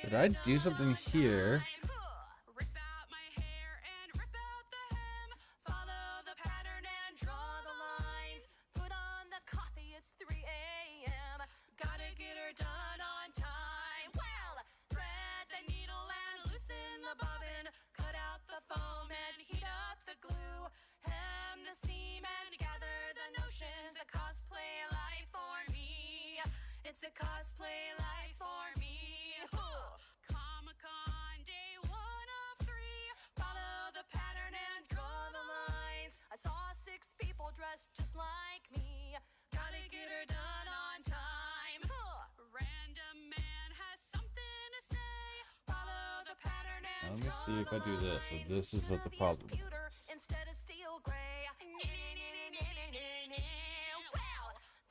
Did I do something here? It's a cosplay life for me. Comic-Con day 1 of 3. Follow the pattern and draw the lines. I saw 6 people dressed just like me. Gotta get her done on time. Random man has something to say. Follow the pattern and Let me see if I do this. So this is what the problem is. Instead of steel gray.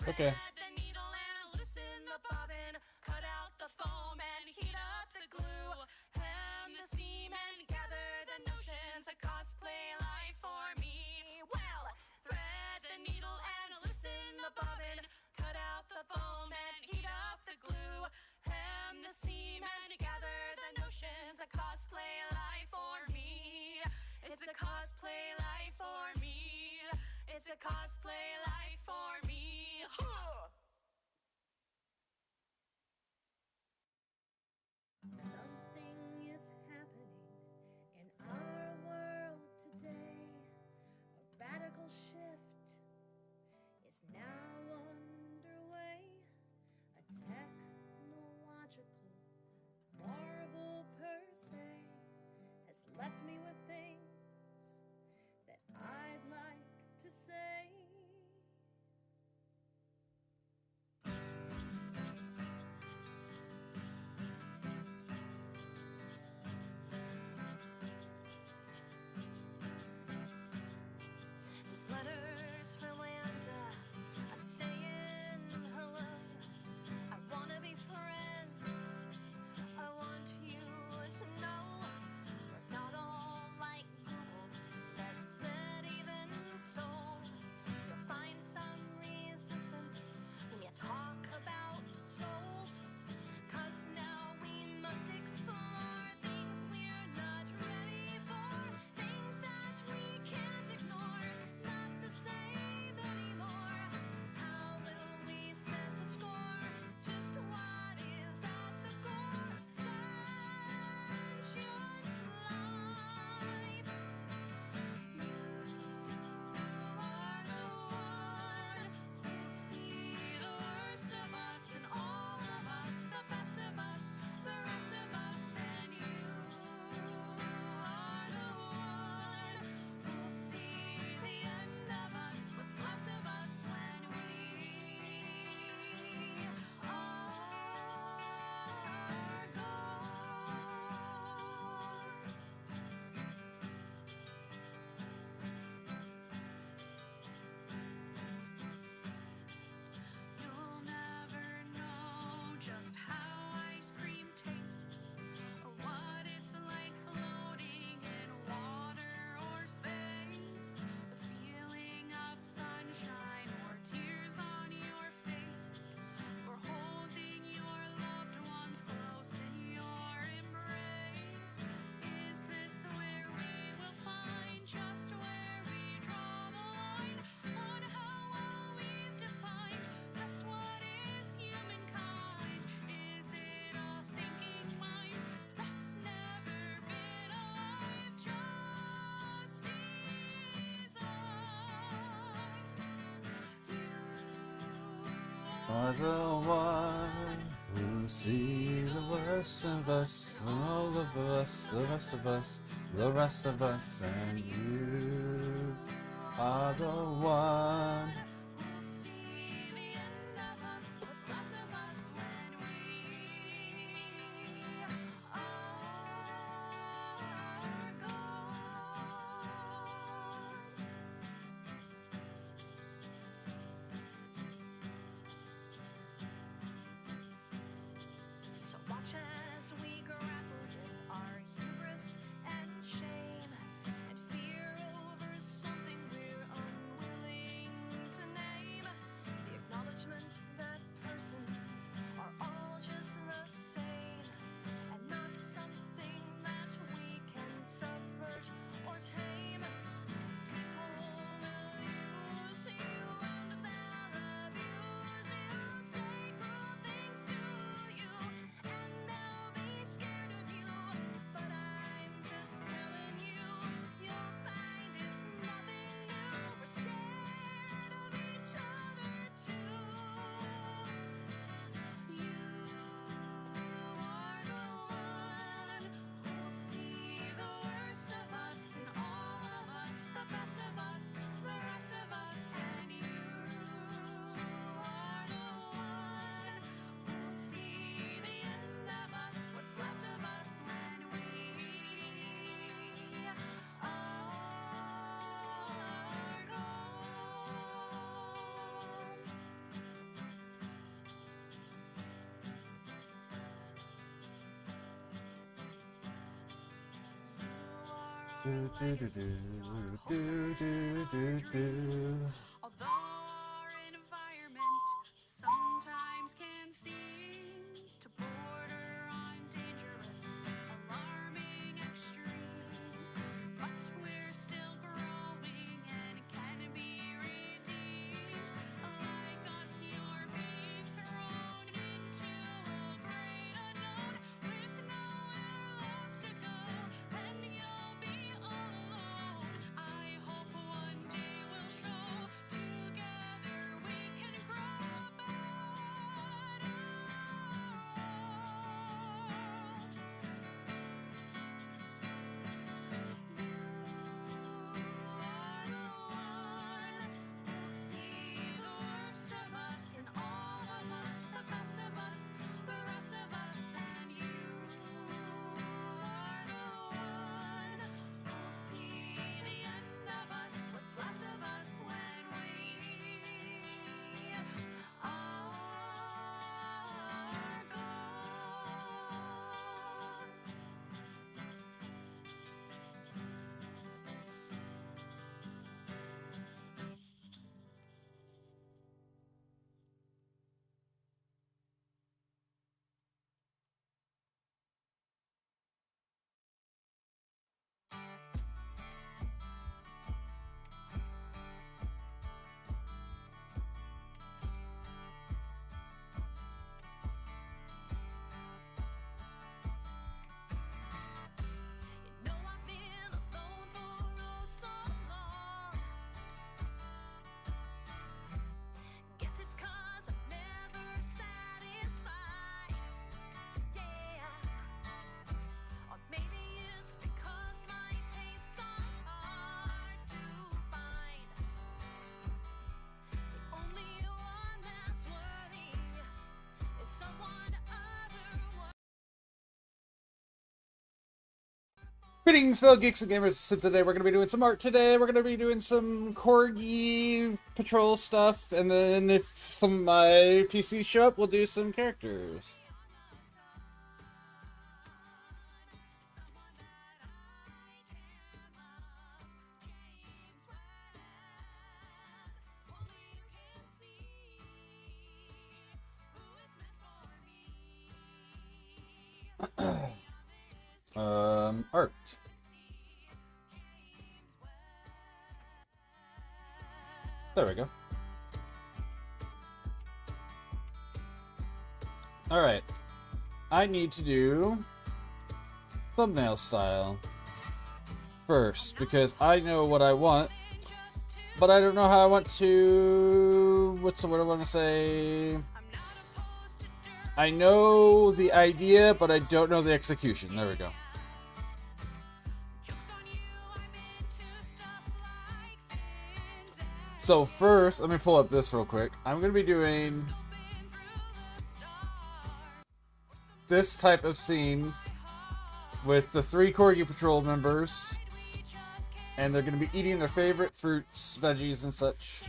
Okay. It's a cosplay life for me. It's a cosplay life for me. Something is happening in our world today. A radical shift is now underway. A technological marvel per se has left me with things that I'd like to say. This letter's for Landa. I'm saying hello. I wanna be friends. I want you to know we're not all like Google. That said, even so, you'll find some resistance when you talk about souls. 'Cause now we must explore things we're not ready for, things that we can't ignore, not the same anymore. How will we set the score? Just what is at the core? Sentient life. You are the one who see the worst of us and all of us, the best of us, the rest of us, and you are the one who'll see the end of us, what's left of us when we are gone. You'll never know just how ice cream tastes, or what it's like floating in water or space. The feeling of sunshine or tears on your face, or holding your loved ones close in your embrace. Is this where we will find just where we draw the line on how well we've defined just what is humankind? Is it a thinking mind that's never been alive? Just design. Are the one who see the worst of us, all of us, the rest of us, the rest of us, and you are the one. We'll see the end of us, what's left of us when we are gone. So watch as we grapple with our hubris and shame and fear over something we're unwilling Do, do, do, do, do, do, do. Although our environment sometimes can seem to border on dangerous, alarming extremes, but we're still growing and can be redeemed. Like us, you're being thrown into a great unknown with nowhere else to go, and you'll be alone. I hope one day we'll show together we can grow better. See the worst of us in all of us, the best of us, the rest of us, and you are the one who'll see the end of us, what's left of us when we are gone. You know I've been alone for oh so long. Guess it's 'cause I'm never satisfied. Yeah. Or maybe it's because my tastes are hard to find. The only one that's worthy is someone otherwise. Greetings, fellow geeks and gamers. So today we're going to be doing some art today. We're going to be doing some Corgi Patrol stuff. And then if some of my PCs show up, we'll do some characters. Art. There we go. Alright. I need to do thumbnail style first because I know what I want, but I don't know how I want to... What's the word I want to say? I know the idea, but I don't know the execution. There we go. So first, let me pull up this real quick. I'm going to be doing this type of scene with the 3 Corgi Patrol members. And they're going to be eating their favorite fruits, veggies, and such.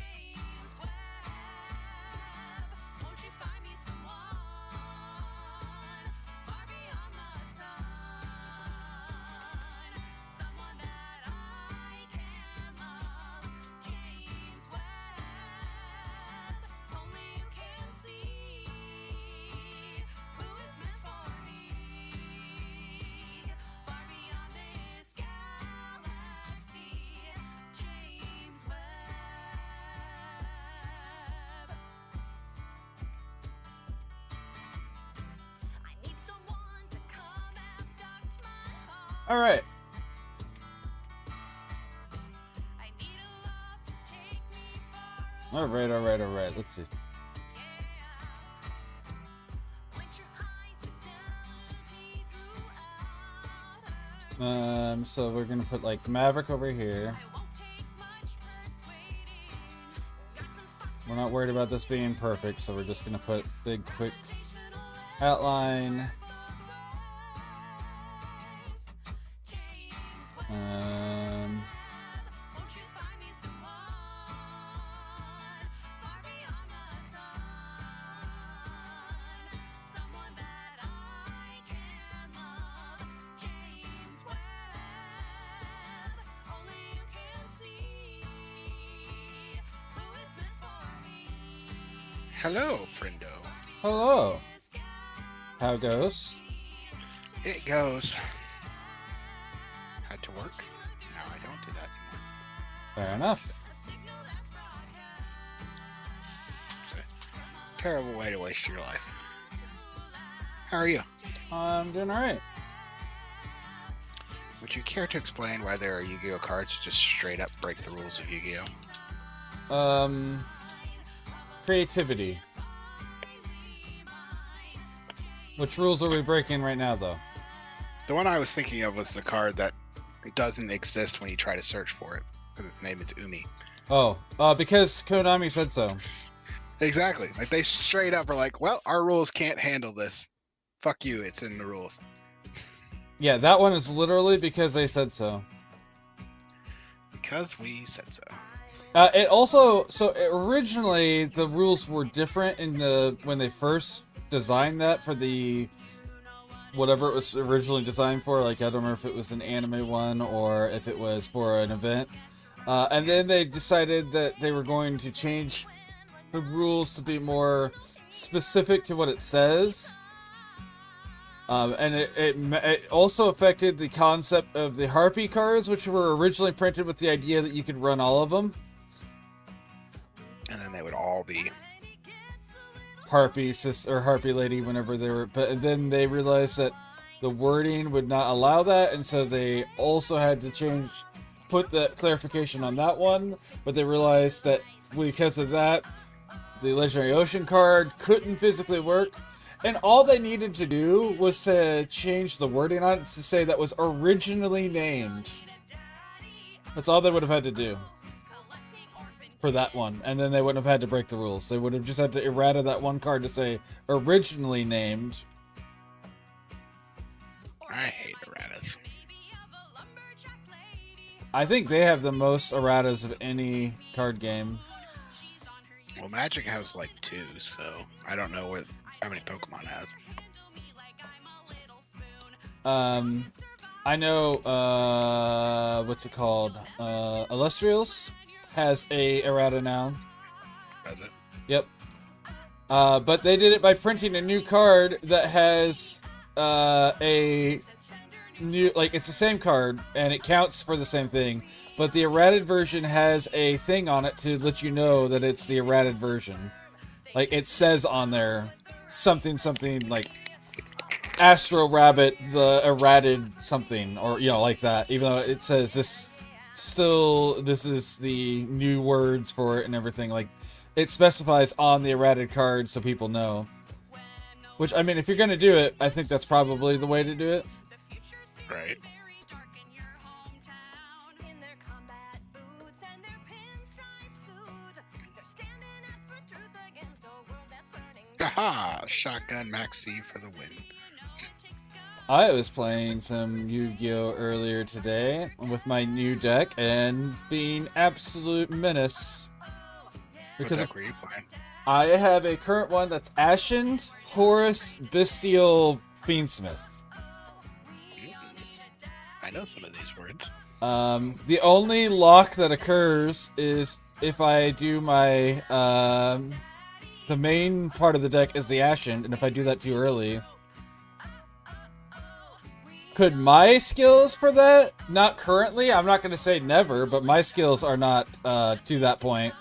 Alright. Alright. Let's see. So we're gonna put like Maverick over here. We're not worried about this being perfect, so we're just gonna put big quick outline. Hello, friendo. Hello. How goes? It goes. Had to work. Now I don't do that anymore. Fair enough. It's a terrible way to waste your life. How are you? I'm doing alright. Would you care to explain why there are Yu-Gi-Oh cards that just straight up break the rules of Yu-Gi-Oh? Creativity. Which rules are we breaking right now, though? The one I was thinking of was the card that doesn't exist when you try to search for it, because its name is Umi. Oh, because Konami said so. Exactly. Like, they straight up are like, well, our rules can't handle this. Fuck you, it's in the rules. Yeah, that one is literally because they said so. Because we said so. It also, so originally the rules were different when they first designed that for the whatever it was originally designed for. Like, I don't remember if it was an anime one or if it was for an event. And then they decided that they were going to change the rules to be more specific to what it says. And it also affected the concept of the Harpy cards, which were originally printed with the idea that you could run all of them. And then they would all be Harpy or Harpy Lady whenever they were, but then they realized that the wording would not allow that, and so they also had to put the clarification on that one, but they realized that because of that, the Legendary Ocean card couldn't physically work, and all they needed to do was to change the wording on it to say that was originally named. That's all they would have had to do for that one, and then they wouldn't have had to break the rules. They would have just had to errata that one card to say originally named. I hate erratas. I think they have the most erratas of any card game. Well, Magic has like 2, so I don't know how many Pokemon has. I know, what's it called? Illustrials has a errata now. Does it? Yep. But they did it by printing a new card that has a new, like, it's the same card and it counts for the same thing, but the errated version has a thing on it to let you know that it's the errated version. Like, it says on there something like Astro Rabbit, the errated something, or, you know, like that, even though it says this is the new words for it and everything. Like, it specifies on the errated card so people know. Which, I mean, if you're gonna do it, I think that's probably the way to do it. Right. Haha! Shotgun Maxi for the win. I was playing some Yu-Gi-Oh! Earlier today with my new deck and being absolute menace. Because what deck were you playing? I have a current one that's Ashen, Horus, Bestial, Fiendsmith. I know some of these words. The only lock that occurs is if I do my, the main part of the deck is the Ashen, and if I do that too early. Could my skills for that? Not currently. I'm not going to say never, but my skills are not to that point.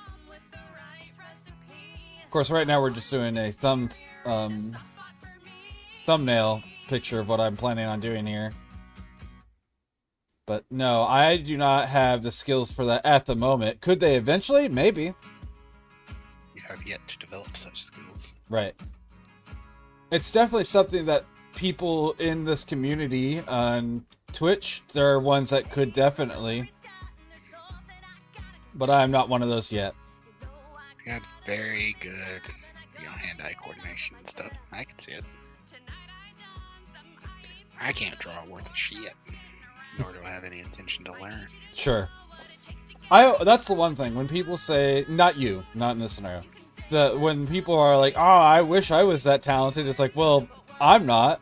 Of course, right now we're just doing a thumbnail picture of what I'm planning on doing here. But no, I do not have the skills for that at the moment. Could they eventually? Maybe. You have yet to develop such skills. Right. It's definitely something that people in this community on Twitch, there are ones that could definitely. But I'm not one of those yet. You had very good, hand-eye coordination and stuff. I can see it. I can't draw worth a shit, nor do I have any intention to learn. Sure. That's the one thing. When people say, not you, not in this scenario, when people are like, oh, I wish I was that talented, it's like, well, I'm not.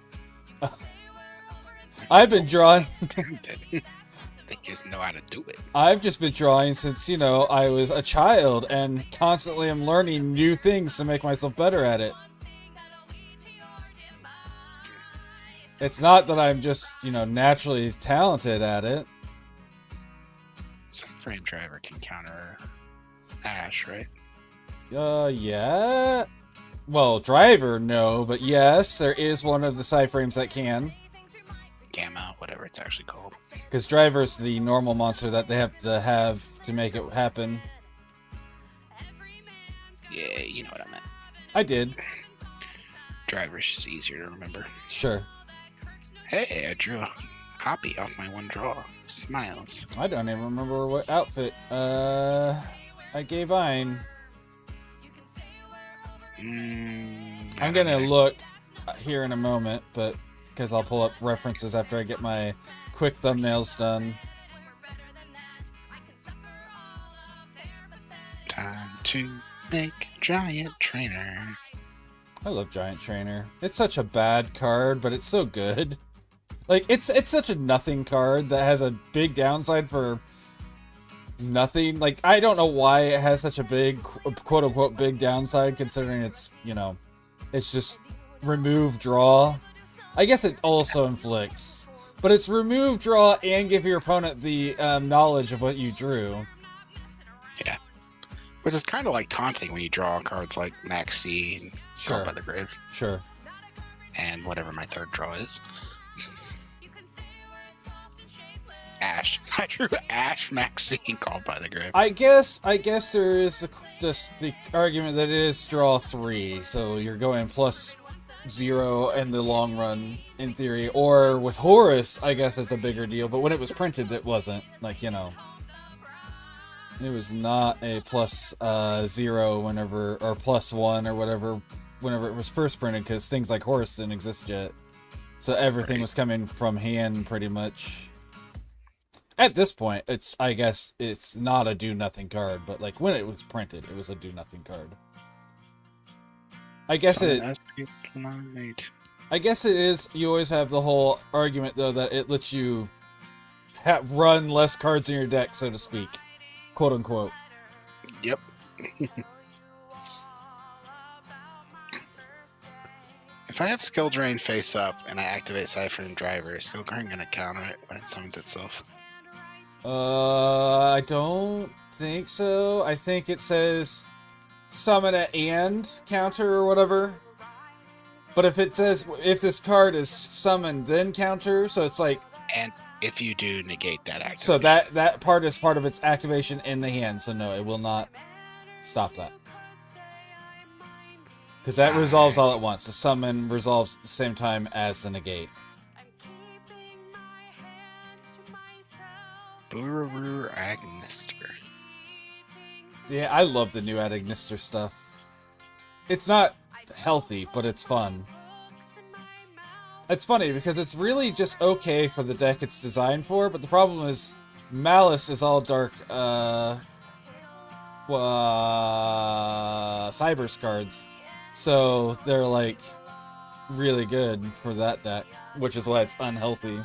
I've been drawing. They just know how to do it. I've just been drawing since, you know, I was a child and constantly am learning new things to make myself better at it. It's not that I'm just, you know, naturally talented at it. Some frame driver can counter Ash, right? Yeah. Well, driver, no, but yes, there is one of the side frames that can. Gamma, whatever it's actually called. Because driver's the normal monster that they have to make it happen. Yeah, you know what I meant. I did. Driver's just easier to remember. Sure. Hey, I drew a copy off my one draw. Smiles. I don't even remember what outfit I gave Ein. I'm gonna look here in a moment, but because I'll pull up references after I get my quick thumbnails done. Time to make Giant Trainer. I love Giant Trainer. It's such a bad card, but it's so good. Like, it's such a nothing card that has a big downside for nothing. Like, I don't know why it has such a big, quote-unquote, big downside, considering it's, you know, it's just remove, draw. I guess it also inflicts. But it's remove, draw, and give your opponent the knowledge of what you drew. Yeah. Which is kind of like taunting when you draw cards like Max C and Sure. Called by the Grave. Sure. And whatever my third draw is. Ash. I drew Ash, Max C, and Called by the Grave. I guess there is the argument that it is draw 3, so you're going +0 in the long run, in theory. Or with Horus, I guess it's a bigger deal, but when it was printed, it wasn't. Like, you know, it was not a +0 whenever, or +1 or whatever, whenever it was first printed, because things like Horus didn't exist yet. So everything was coming from hand, pretty much. At this point, I guess it's not a do-nothing card, but like when it was printed, it was a do-nothing card. I guess it is. You always have the whole argument, though, that it lets you run less cards in your deck, so to speak, quote unquote. Yep. If I have Skill Drain face up and I activate Cypher and Driver, is Skill Drain gonna counter it when it summons itself? I don't think so. I think it says summon it and counter or whatever. But if it says, if this card is summoned then counter, so it's like... And if you do, negate that activation. So that part is part of its activation in the hand, so no, it will not stop that. Because that resolves all at once. The summon resolves at the same time as the negate. Bururu Agnister. Yeah, I love the new Agnister stuff. It's not healthy, but it's fun. It's funny because it's really just okay for the deck it's designed for, but the problem is Malice is all dark Cybers cards. So they're like really good for that deck, which is why it's unhealthy.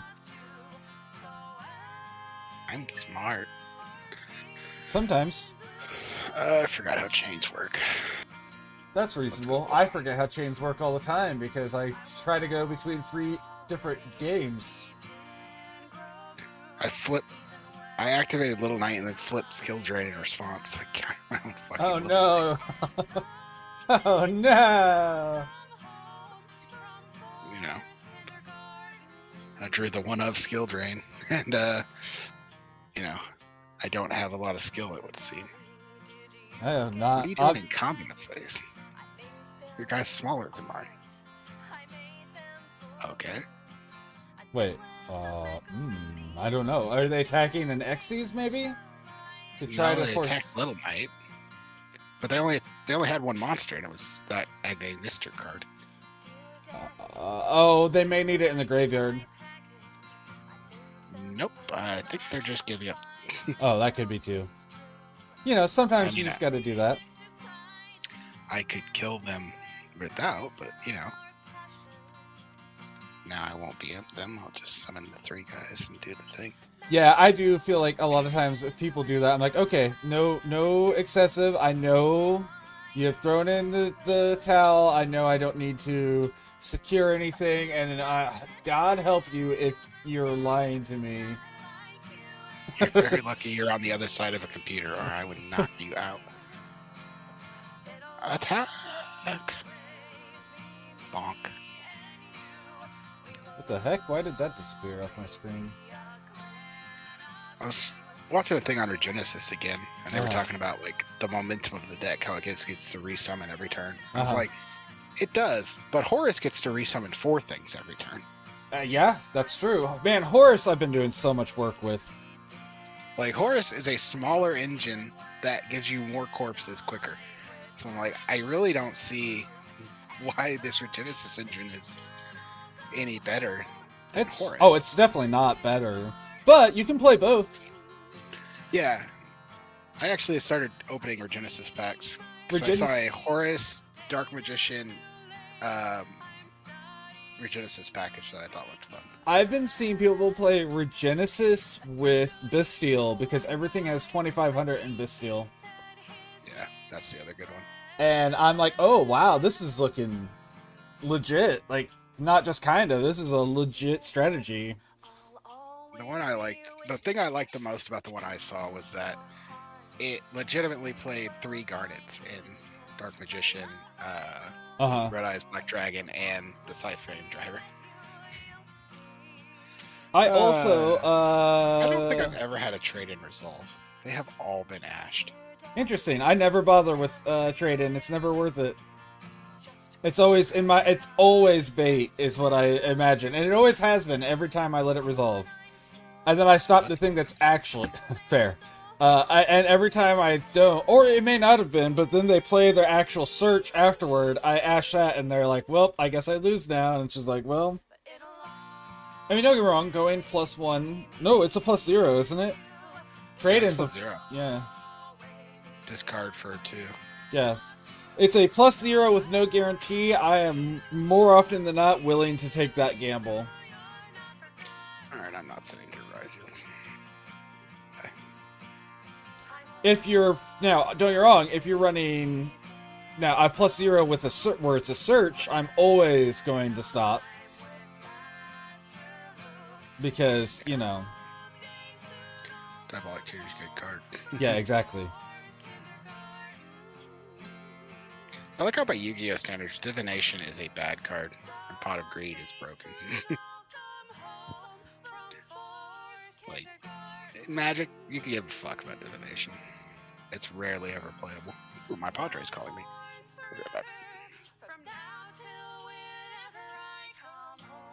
I'm smart. Sometimes. I forgot how chains work. That's reasonable. I forget how chains work all the time because I try to go between 3 different games. I activated Little Knight and then flipped Skill Drain in response. So I don't fucking Oh no! Oh no! You know. I drew the one of Skill Drain. And, you know, I don't have a lot of skill, it would seem. I am not. What are you doing in combo phase? Your guy's smaller than mine. Okay. Wait. I don't know. Are they attacking an Xyz maybe? To try to they force. attacked Little Knight. But they only had one monster, and it was that Agnister card. Oh, they may need it in the graveyard. Nope. I think they're just giving up. Oh, that could be too. You know, sometimes you mean, just got to do that. I could kill them without, but you know. Now I won't be at them. I'll just summon the 3 guys and do the thing. Yeah, I do feel like a lot of times if people do that, I'm like, okay, no excessive. I know you have thrown in the towel. I know I don't need to secure anything, and God help you if you're lying to me. You're very lucky you're on the other side of a computer, or I would knock you out. Attack! Bonk. What the heck? Why did that disappear off my screen? I was watching a thing on Regenesis again, and they were Uh-huh. talking about like the momentum of the deck, how it gets to resummon every turn. I was Uh-huh. like, it does, but Horus gets to resummon 4 things every turn. Yeah, that's true. Man, Horus, I've been doing so much work with. Like Horus is a smaller engine that gives you more corpses quicker. So I'm like, I really don't see why this Regenesis engine is any better than Horus. It's definitely not better, but you can play both. Yeah. I actually started opening Regenesis packs. So I saw a Horus, Dark Magician, Regenesis package that I thought looked fun. I've been seeing people play Regenesis with Bastille because everything has 2500 in Bastille. Yeah, that's the other good one. And I'm like, oh wow, this is looking legit. Like, not just kinda, this is a legit strategy. The one I liked, the thing I liked the most about the one I saw was that it legitimately played 3 Garnets in Dark Magician, Red Eyes Black Dragon, and the Cyframe Driver. I also, I don't think I've ever had a trade-in resolve. They have all been ashed. Interesting. I never bother with trade-in. It's never worth it. It's always it's always bait, is what I imagine, and it always has been every time I let it resolve. And then I stop the thing that's actually fair. And every time I don't, or it may not have been, but then they play their actual search afterward. I ash that, and they're like, "Well, I guess I lose now." And it's just like, well, I mean, don't get me wrong. Going +1, no, it's a +0, isn't it? Trade-ins, +0. Yeah. Discard for 2. Yeah. It's a +0 with no guarantee. I am more often than not willing to take that gamble. Alright, I'm not sitting through Ryzians. Okay. If you're now, don't get me wrong. If you're running now a +0 with where it's a search, I'm always going to stop because Diabolic Tutor's a good card. Yeah, exactly. I like how by Yu-Gi-Oh! Standards, Divination is a bad card, and Pot of Greed is broken. Like, in Magic, you can give a fuck about Divination. It's rarely ever playable. Ooh, my Padre's calling me. I'll be right back. From now till whenever I come home.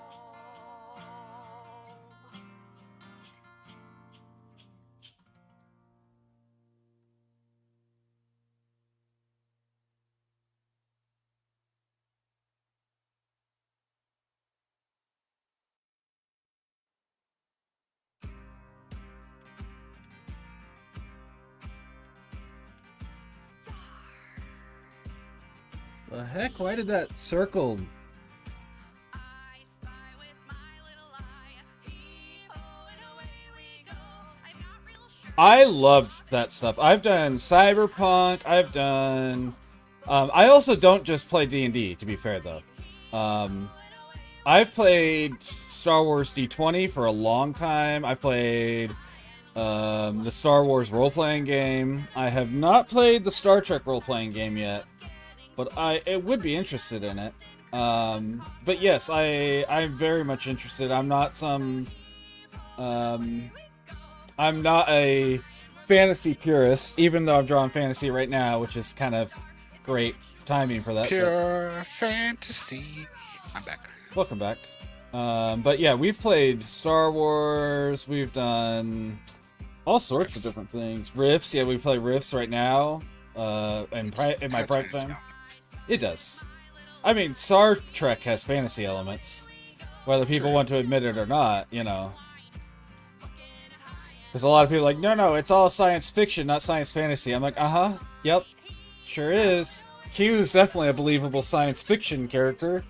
The heck? Why did that circle? I spy with my little eye. Hee-ho, and away we go. I'm not real sure. I loved that stuff. I've done Cyberpunk. I've done. I also don't just play D&D. To be fair, though, I've played Star Wars D20 for a long time. I played the Star Wars role-playing game. I have not played the Star Trek role-playing game yet, but I would be interested in it. But yes, I'm very much interested. I'm not a fantasy purist, even though I'm drawing fantasy right now, which is kind of great timing for that. Pure fantasy. I'm back. Welcome back. But yeah, we've played Star Wars. We've done all sorts of different things. Riffs, yeah, we play Riffs right now. In my private time, it does. I mean, Star Trek has fantasy elements, whether people want to admit it or not. Because a lot of people are like, no, it's all science fiction, not science fantasy. I'm like, yep, sure is. Q is definitely a believable science fiction character.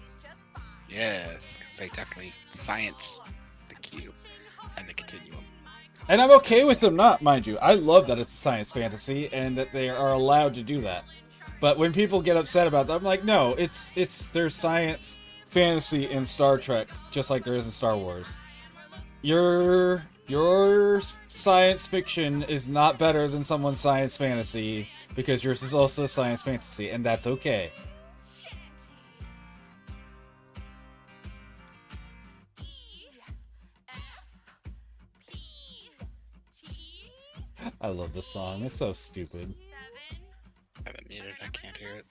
Yes, because they definitely science the Q and the continuum. And I'm okay with them not, mind you. I love that it's science fantasy and that they are allowed to do that. But when people get upset about that, I'm like, no, there's science fantasy in Star Trek, just like there is in Star Wars. Your science fiction is not better than someone's science fantasy because yours is also science fantasy, and that's okay. I love this song. It's so stupid. I have it muted. I can't hear it.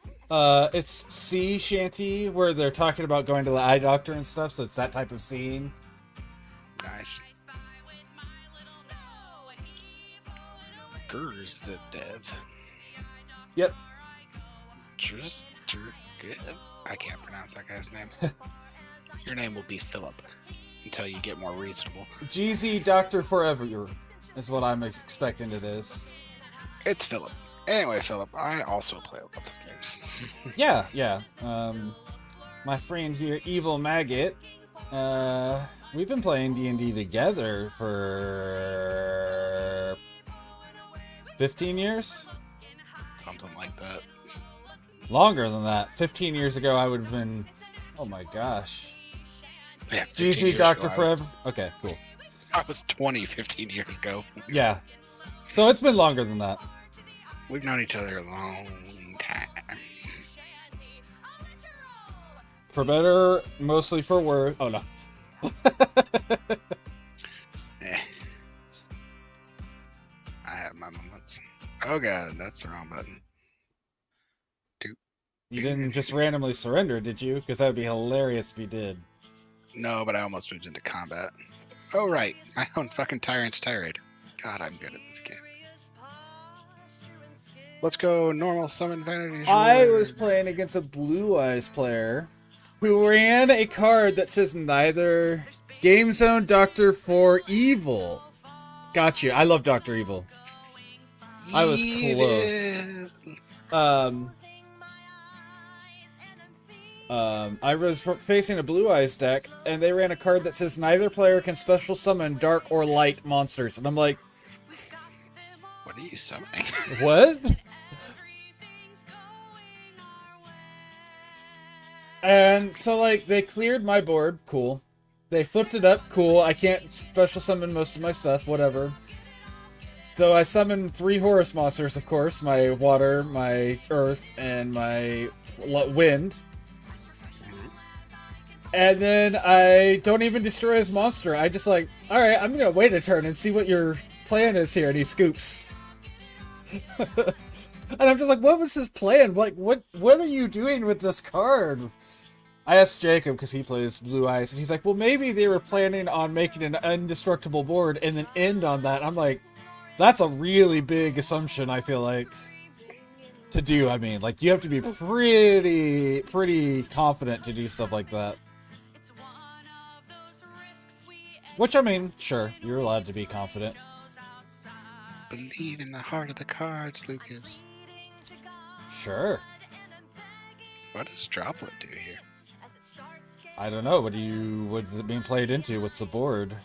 It's sea shanty where they're talking about going to the eye doctor and stuff, so it's that type of scene. Nice. Gur's the dev. Yep. I can't pronounce that guy's name. Your name will be Philip until you get more reasonable. GZ Doctor Forever is what I'm expecting it is. It's Philip. Anyway, Philip, I also play lots of games. Yeah. My friend here, Evil Maggot, we've been playing D&D together for 15 years? Something like that. Longer than that. 15 years ago, I would have been... Oh my gosh. Yeah, GZ Doctor Forever? Okay, cool. I was 20 15 years ago. Yeah. So it's been longer than that. We've known each other a long time. For better, mostly for worse. Oh, no. I have my moments. Oh god, that's the wrong button. You didn't just randomly surrender, did you? Because that would be hilarious if you did. No, but I almost moved into combat. Oh right, my own fucking tyrant's tirade. God, I'm good at this game. Let's go normal summon vanity. I was playing against a Blue Eyes player who ran a card that says neither Game Zone Doctor for Evil. Gotcha. I love Dr. Evil. I was close. I was facing a Blue Eyes deck, and they ran a card that says neither player can special summon dark or light monsters. And I'm like, what are you summoning? What? And so, like, they cleared my board. Cool. They flipped it up. Cool. I can't special summon most of my stuff. Whatever. So I summoned 3 Horus monsters, of course. My water, my earth, and my wind. And then I don't even destroy his monster. I just like, alright, I'm going to wait a turn and see what your plan is here. And he scoops. And I'm just like, what was his plan? Like, what are you doing with this card? I asked Jacob, because he plays Blue Eyes, and he's like, well, maybe they were planning on making an indestructible board and then end on that. I'm like, that's a really big assumption, I feel like, to do. I mean, like, you have to be pretty confident to do stuff like that. Which, I mean, sure, you're allowed to be confident. Believe in the heart of the cards, Lucas. Sure. What does Droplet do here? I don't know. What's it being played into? What's the board?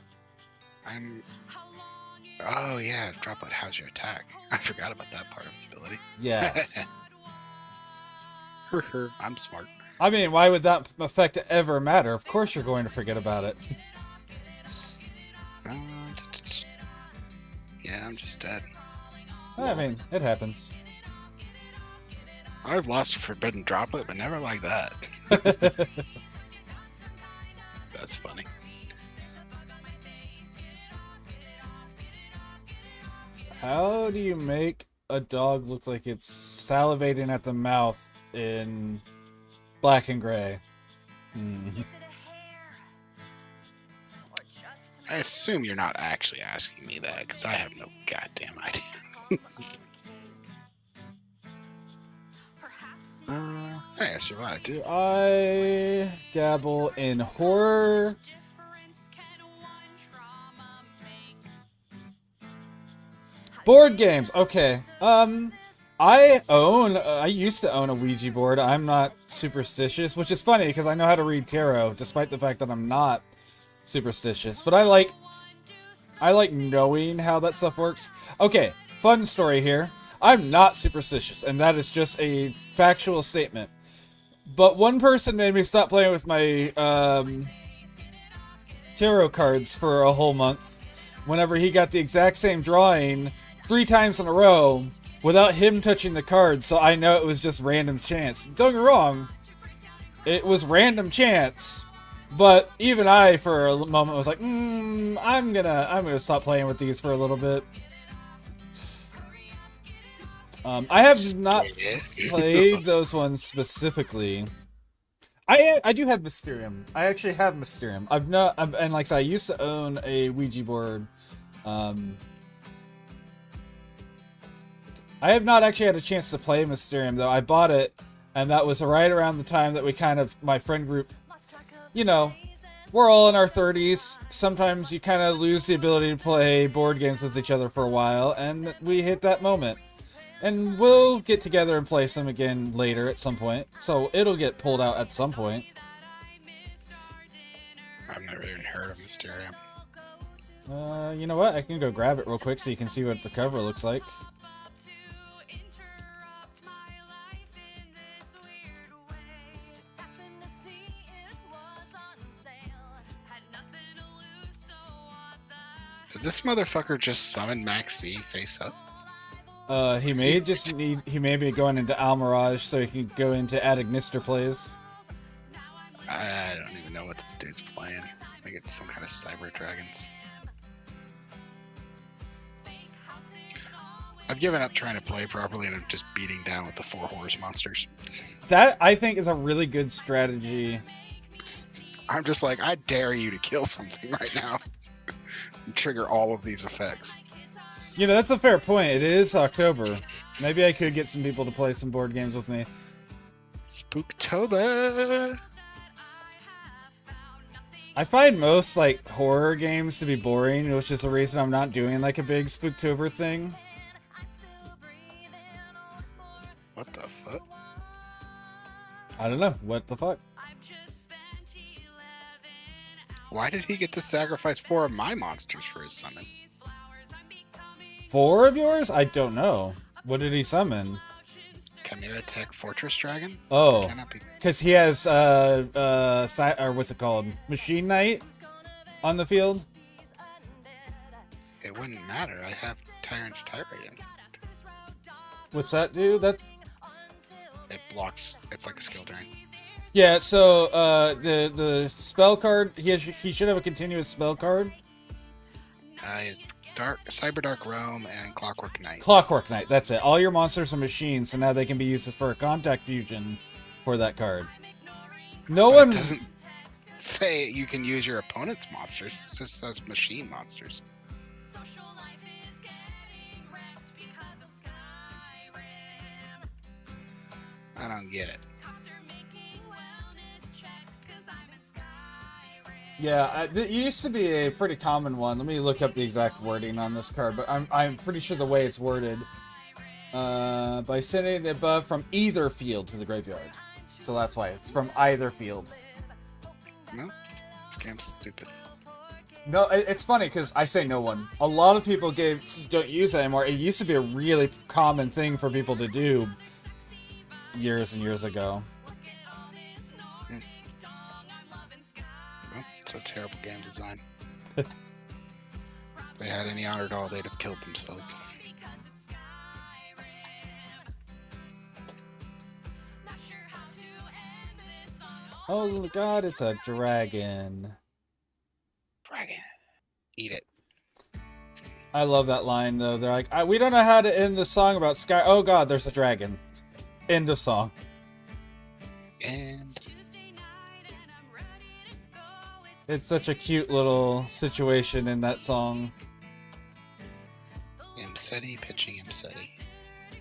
Oh, yeah, Droplet, how's your attack? I forgot about that part of its ability. Yeah. I'm smart. I mean, why would that effect ever matter? Of course you're going to forget about it. Yeah, I'm just dead. I mean, it happens. I've lost a forbidden droplet, but never like that. That's funny. How do you make a dog look like it's salivating at the mouth in black and gray? I assume you're not actually asking me that, because I have no goddamn idea. I asked you what I do. Do I dabble in horror? Board games. Okay. I used to own a Ouija board. I'm not superstitious, which is funny because I know how to read tarot, despite the fact that I'm not superstitious. But I like I like knowing how that stuff works. Okay, fun story here. I'm not superstitious, and that is just a factual statement. But one person made me stop playing with my tarot cards for a whole month whenever he got the exact same drawing 3 times in a row without him touching the cards, so I know it was just random chance. Don't get me wrong, it was random chance, but even I for a moment was like, I'm gonna stop playing with these for a little bit. I have not played those ones specifically. I do have Mysterium. I actually have Mysterium. And like I said, I used to own a Ouija board. I have not actually had a chance to play Mysterium though. I bought it, and that was right around the time that we my friend group, you know, we're all in our 30s. Sometimes you kind of lose the ability to play board games with each other for a while, and we hit that moment. And we'll get together and play some again later at some point. So it'll get pulled out at some point. I've never even heard of Mysterium. You know what? I can go grab it real quick so you can see what the cover looks like. Did this motherfucker just summon Max C face up? He may be going into Almirage so he can go into Adagnister plays. I don't even know what this dude's playing. I think it's some kind of Cyber Dragons. I've given up trying to play properly and I'm just beating down with the 4 horse monsters. That, I think, is a really good strategy. I'm just like, I dare you to kill something right now. And trigger all of these effects. You know, that's a fair point. It is October. Maybe I could get some people to play some board games with me. Spooktober! I find most, like, horror games to be boring, which is the reason I'm not doing, like, a big Spooktober thing. What the fuck? I don't know. What the fuck? Why did he get to sacrifice 4 of my monsters for his summon? 4 of yours? I don't know. What did he summon? Chimera Tech Fortress Dragon? Oh, because he has or what's it called? Machine Knight on the field. It wouldn't matter. I have Tyrant's Tirade. What's that do? That it blocks. It's like a skill drain. Yeah. So the spell card he should have a continuous spell card. His Cyber Dark Realm and Clockwork Knight. Clockwork Knight, that's it. All your monsters are machines, so now they can be used for a contact fusion for that card. It doesn't say you can use your opponent's monsters. It just says machine monsters. I don't get it. Yeah, it used to be a pretty common one. Let me look up the exact wording on this card, but I'm pretty sure the way it's worded. By sending the above from either field to the graveyard. So that's why it's from either field. No, this game's stupid. No, it's funny because I say no one. A lot of people don't use it anymore. It used to be a really common thing for people to do years and years ago. It's a terrible game design. If they had any honor at all, they'd have killed themselves. Oh god, it's a dragon. Dragon. Eat it. I love that line though. They're like, we don't know how to end the song about Sky. Oh god, there's a dragon. End of song. And it's such a cute little situation in that song. Imseti pitching Imseti.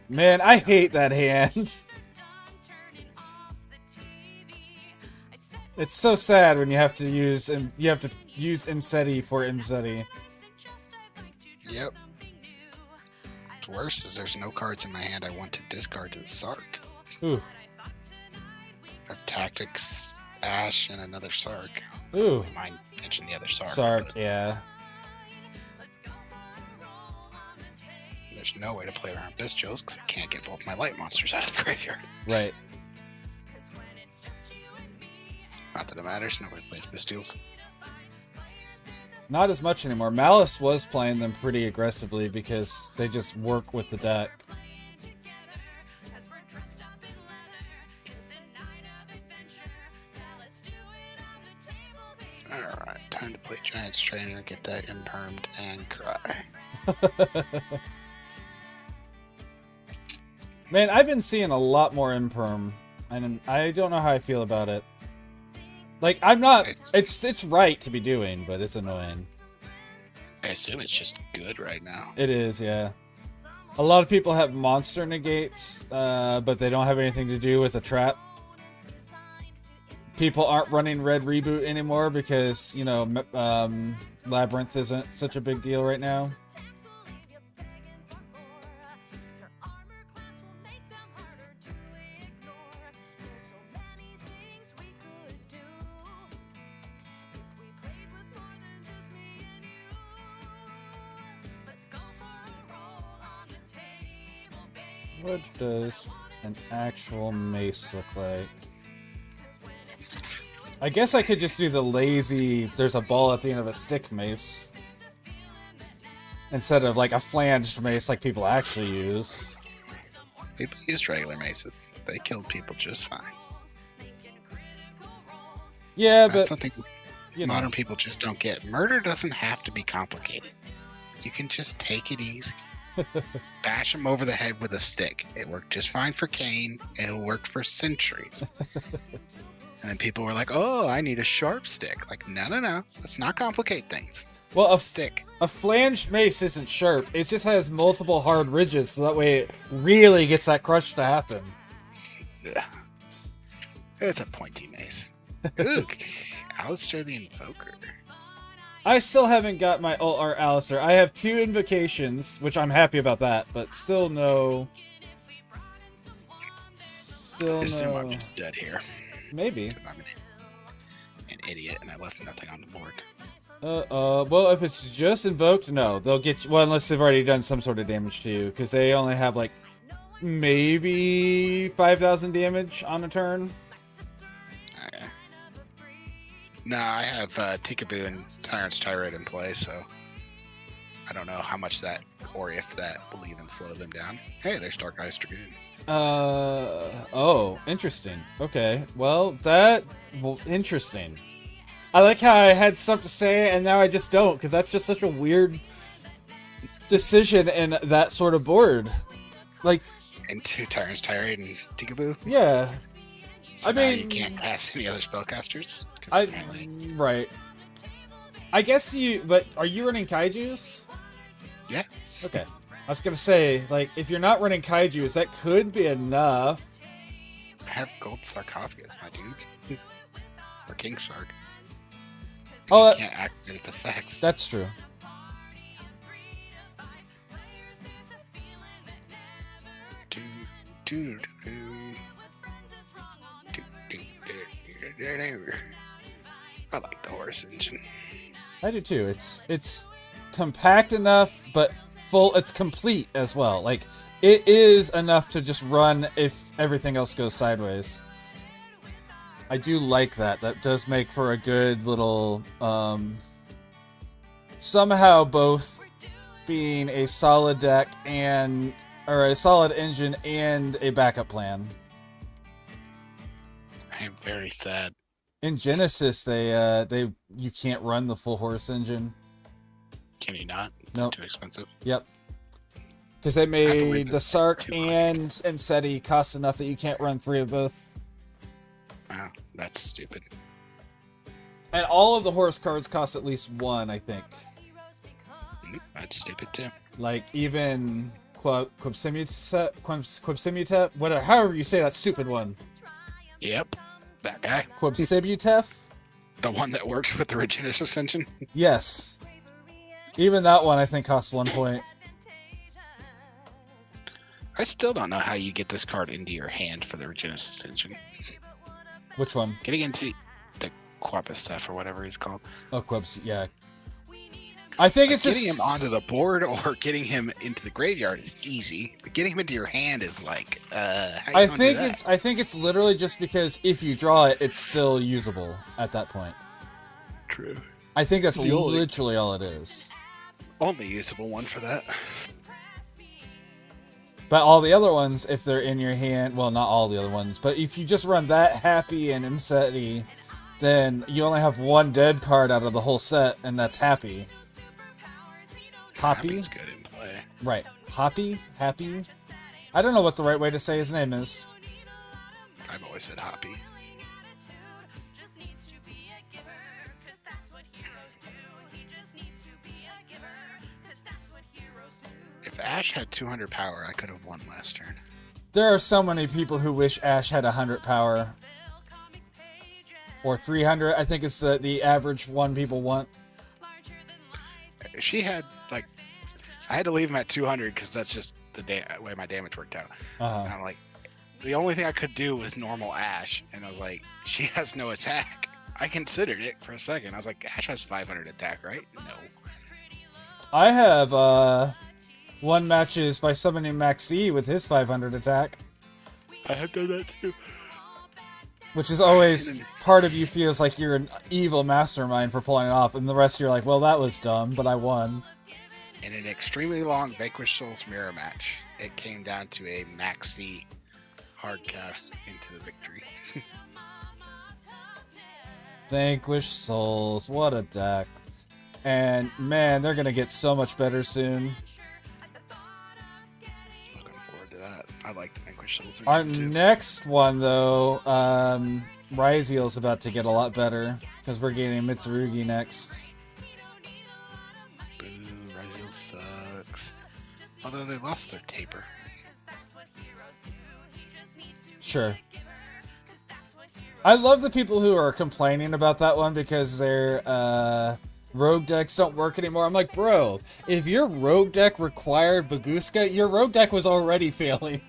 Man, I hate that hand. It's so sad when you have to use Imseti for Imseti. Yep. What's worse is there's no cards in my hand I want to discard to the Sark. Ooh. I have Tactics, Ash, and another Sark. Ooh. I mind pitching the other Sark. Sark, yeah. there's no way to play around Bestials because I can't get both my light monsters out of the graveyard. Right. Not that it matters. Nobody plays Bestials. Not as much anymore. Malice was playing them pretty aggressively because they just work with the deck. Alright, time to play Giant's Trainer, get that impermed, and cry. Man, I've been seeing a lot more imperm, and I don't know how I feel about it. Like, I'm not... It's right to be doing, but it's annoying. I assume it's just good right now. It is, yeah. A lot of people have monster negates, but they don't have anything to do with a trap. People aren't running Red Reboot anymore because, you know, Labyrinth isn't such a big deal right now. What does an actual mace look like? I guess I could just do the lazy, there's a ball at the end of a stick mace. Instead of like a flanged mace like people actually use. People use regular maces. They killed people just fine. Yeah, That's but... something modern people just don't get. Murder doesn't have to be complicated. You can just take it easy. Bash him over the head with a stick. It worked just fine for Kane. It'll work for centuries. And then people were like, oh, I need a sharp stick. Like, no. Let's not complicate things. Well, a stick. A flanged mace isn't sharp. It just has multiple hard ridges, so that way it really gets that crush to happen. Yeah. It's a pointy mace. Ooh, Alistair the Invoker. I still haven't got my Alt Art Alistair. I have 2 invocations, which I'm happy about that, but still no... I assume I'm just dead here. Maybe. Because I'm an idiot and I left nothing on the board. Well, if it's just invoked, no. They'll get you... Well, unless they've already done some sort of damage to you, because they only have, like, maybe 5,000 damage on a turn. Okay. No, I have Tikaboo and Tyrant's Tirade in play, so I don't know how much that, or if that will even slow them down. Hey, there's Dark Eyes Dragoon. Oh, interesting. Okay, well, interesting. I like how I had stuff to say, and now I just don't, because that's just such a weird decision in that sort of board. Like... Into Tyrant's Tirade and Tikaboo? Yeah. So now you can't pass any other spellcasters? Right. I guess but are you running Kaijus? Yeah. Okay. I was gonna say, like, if you're not running Kaijus, that could be enough. I have Gold Sarcophagus, my dude. Or King Sark. Oh, you can't activate its effects. That's true. I like the horse engine. I do too. It's compact enough, but full. It's complete as well. Like, it is enough to just run if everything else goes sideways. I do like that. That does make for a good little, somehow both being a solid deck or a solid engine and a backup plan. I am very sad. In Genesis, you can't run the full horse engine. Can you not? It's too expensive. Yep. Because they made the Sark and Seti cost enough that you can't run 3 of both. Wow, that's stupid. And all of the horse cards cost at least 1, I think. That's stupid too. Like, even Quibsimutep, whatever, however you say that stupid one. Yep, that guy. Quibsimutef? The one that works with the Regenus Ascension? Yes. Even that one, I think, costs 1 point. I still don't know how you get this card into your hand for the Regenus Ascension. Which one? Getting into the Quapis stuff or whatever he's called. Oh, Quibs, yeah. I think Like, it's just getting him onto the board or getting him into the graveyard is easy, but getting him into your hand is like, how you gonna do that? I think it's literally just because if you draw it, it's still usable at that point. True. I think that's The only- literally all it is. Only usable one for that. But all the other ones, if they're in your hand, well, not all the other ones, but if you just run that Happy and Imseti, then you only have one dead card out of the whole set, and that's Happy. Hoppy? Happy's good in play. Right. Hoppy? Happy? I don't know what the right way to say his name is. I've always said Hoppy. If Ash had 200 power, I could have won last turn. There are so many people who wish Ash had 100 power. Or 300, I think it's the average one people want. She had, like, I had to leave him at 200 because that's just the way my damage worked out. And I'm like, the only thing I could do was normal Ash. And I was like, she has no attack. I considered it for a second. I was like, Ash has 500 attack, right? No. I have won matches by summoning Maxi with his 500 attack. I have done that too. Which is always, part of you feels like you're an evil mastermind for pulling it off, and the rest of you're like, well, that was dumb, but I won. In an extremely long Vanquish Souls mirror match, it came down to a Maxi hard cast into the victory. Vanquish Souls, what a deck. And man, they're gonna get so much better soon. Looking forward to that. I like the Vanquish Souls Our engine too. next one, though, Ryzeal's about to get a lot better, because we're getting Mitsurugi next. Boo, Ryzeal sucks. Although they lost their taper. Sure. I love the people who are complaining about that one because their rogue decks don't work anymore. I'm like, bro, if your rogue deck required Baguska, your rogue deck was already failing.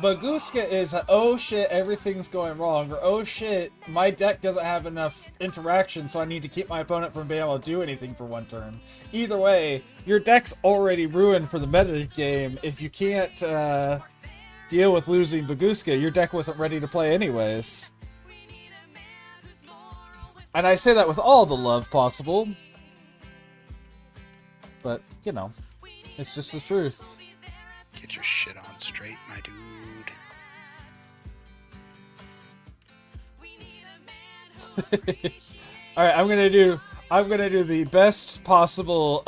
Baguska is oh shit, everything's going wrong, or oh shit, my deck doesn't have enough interaction, so I need to keep my opponent from being able to do anything for one turn. Either way, your deck's already ruined for the meta game. If you can't deal with losing Baguska, your deck wasn't ready to play anyways. And I say that with all the love possible. But, you know, it's just the truth. Get your shit on straight, my dude. Alright, I'm gonna do the best possible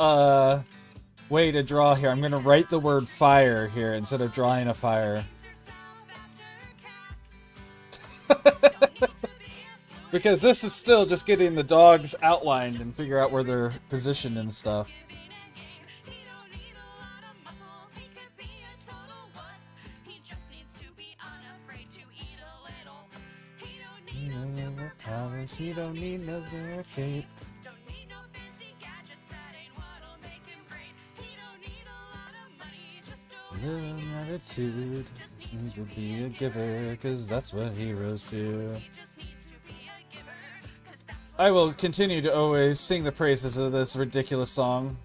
way to draw here. I'm gonna write the word fire here instead of drawing a fire. Because this is still just getting the dogs outlined and figure out where they're positioned and stuff. Powers, he don't need no cape. Little attitude seems to be a giver, cause that's what heroes do. I will continue to always sing the praises of this ridiculous song.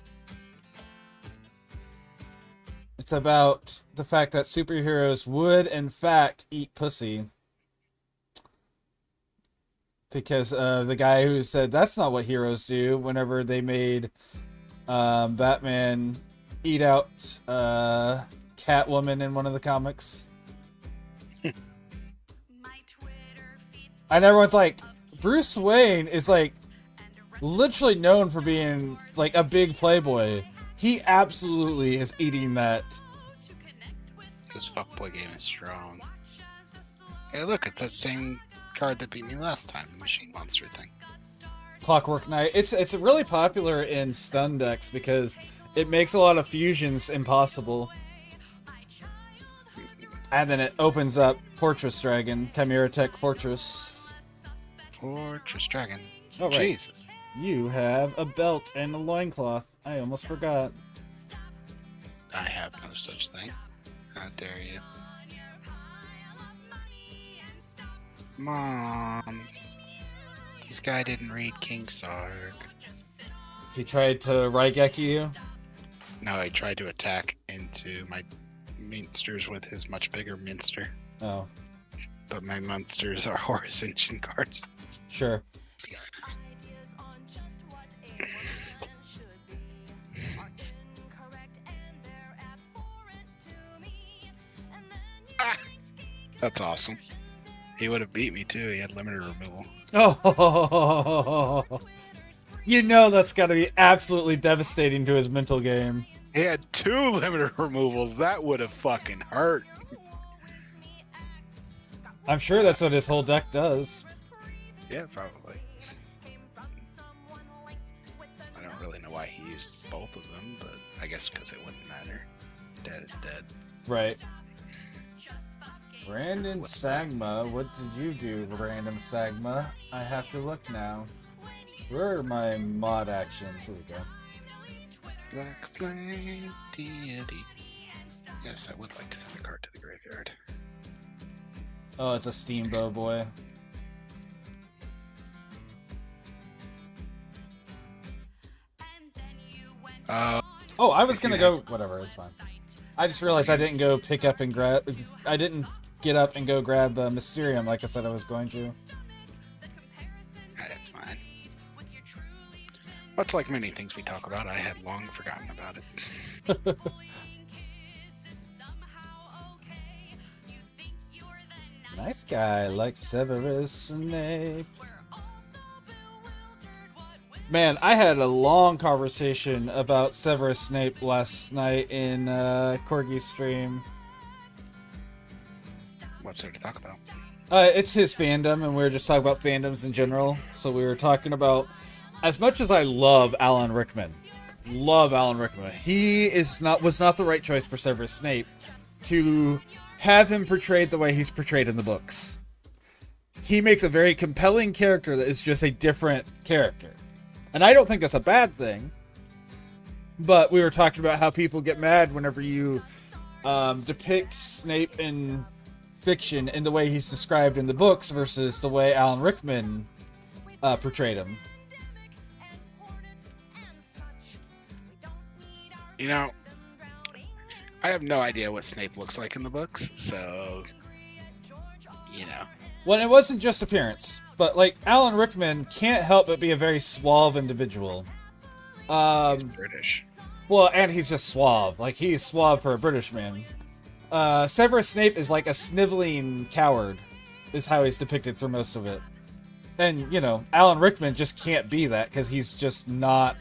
It's about the fact that superheroes would, in fact, eat pussy. Because the guy who said that's not what heroes do whenever they made Batman eat out Catwoman in one of the comics. And everyone's like, Bruce Wayne is like literally known for being like a big playboy. He absolutely is eating that. His fuckboy game is strong. Hey, look, it's that same card that beat me last time, the Machine Monster thing. Clockwork Knight. It's really popular in stun decks because it makes a lot of fusions impossible. And then it opens up Fortress Dragon, Chimera Tech Fortress. Fortress Dragon. Oh, right. Jesus. You have a belt and a loincloth. I almost forgot. I have no such thing. How dare you. Mom. This guy didn't read King Sark. He tried to Raigeki you? No, he tried to attack into my Minsters with his much bigger Minster. Oh. But my Munsters are Horus Ancient cards. Sure. Ah, that's awesome. He would have beat me too. He had limited removal. Oh, you know that's got to be absolutely devastating to his mental game. He had 2 limited removals. That would have fucking hurt. I'm sure that's what his whole deck does. Yeah, probably. I don't really know why he used both of them, but I guess because it wouldn't matter. Dead is dead. Right. Brandon Sagma, what did you do, Random Sagma? I have to look now. Where are my mod actions? Here we go. Black Flame Deity. Yes, I would like to send a card to the graveyard. Oh, it's a Steamboat boy. Oh, I was gonna go. Whatever, it's fine. I just realized I didn't go pick up and grab. I didn't get up and go grab Mysterium like I said I was going to. That's fine. Much like many things we talk about, I had long forgotten about it. Nice guy like Severus Snape. Man, I had a long conversation about Severus Snape last night in Corgi's stream. What's there to talk about? It's his fandom, and we were just talking about fandoms in general. So we were talking about, as much as I love Alan Rickman, he was not the right choice for Severus Snape to have him portrayed the way he's portrayed in the books. He makes a very compelling character that is just a different character. And I don't think that's a bad thing. But we were talking about how people get mad whenever you depict Snape in fiction in the way he's described in the books versus the way Alan Rickman portrayed him. You know, I have no idea what Snape looks like in the books, so, you know. Well, it wasn't just appearance, but, like, Alan Rickman can't help but be a very suave individual. He's British. Well, and he's just suave. Like, he's suave for a British man. Severus Snape is like a sniveling coward, is how he's depicted through most of it. And, you know, Alan Rickman just can't be that, because he's just not...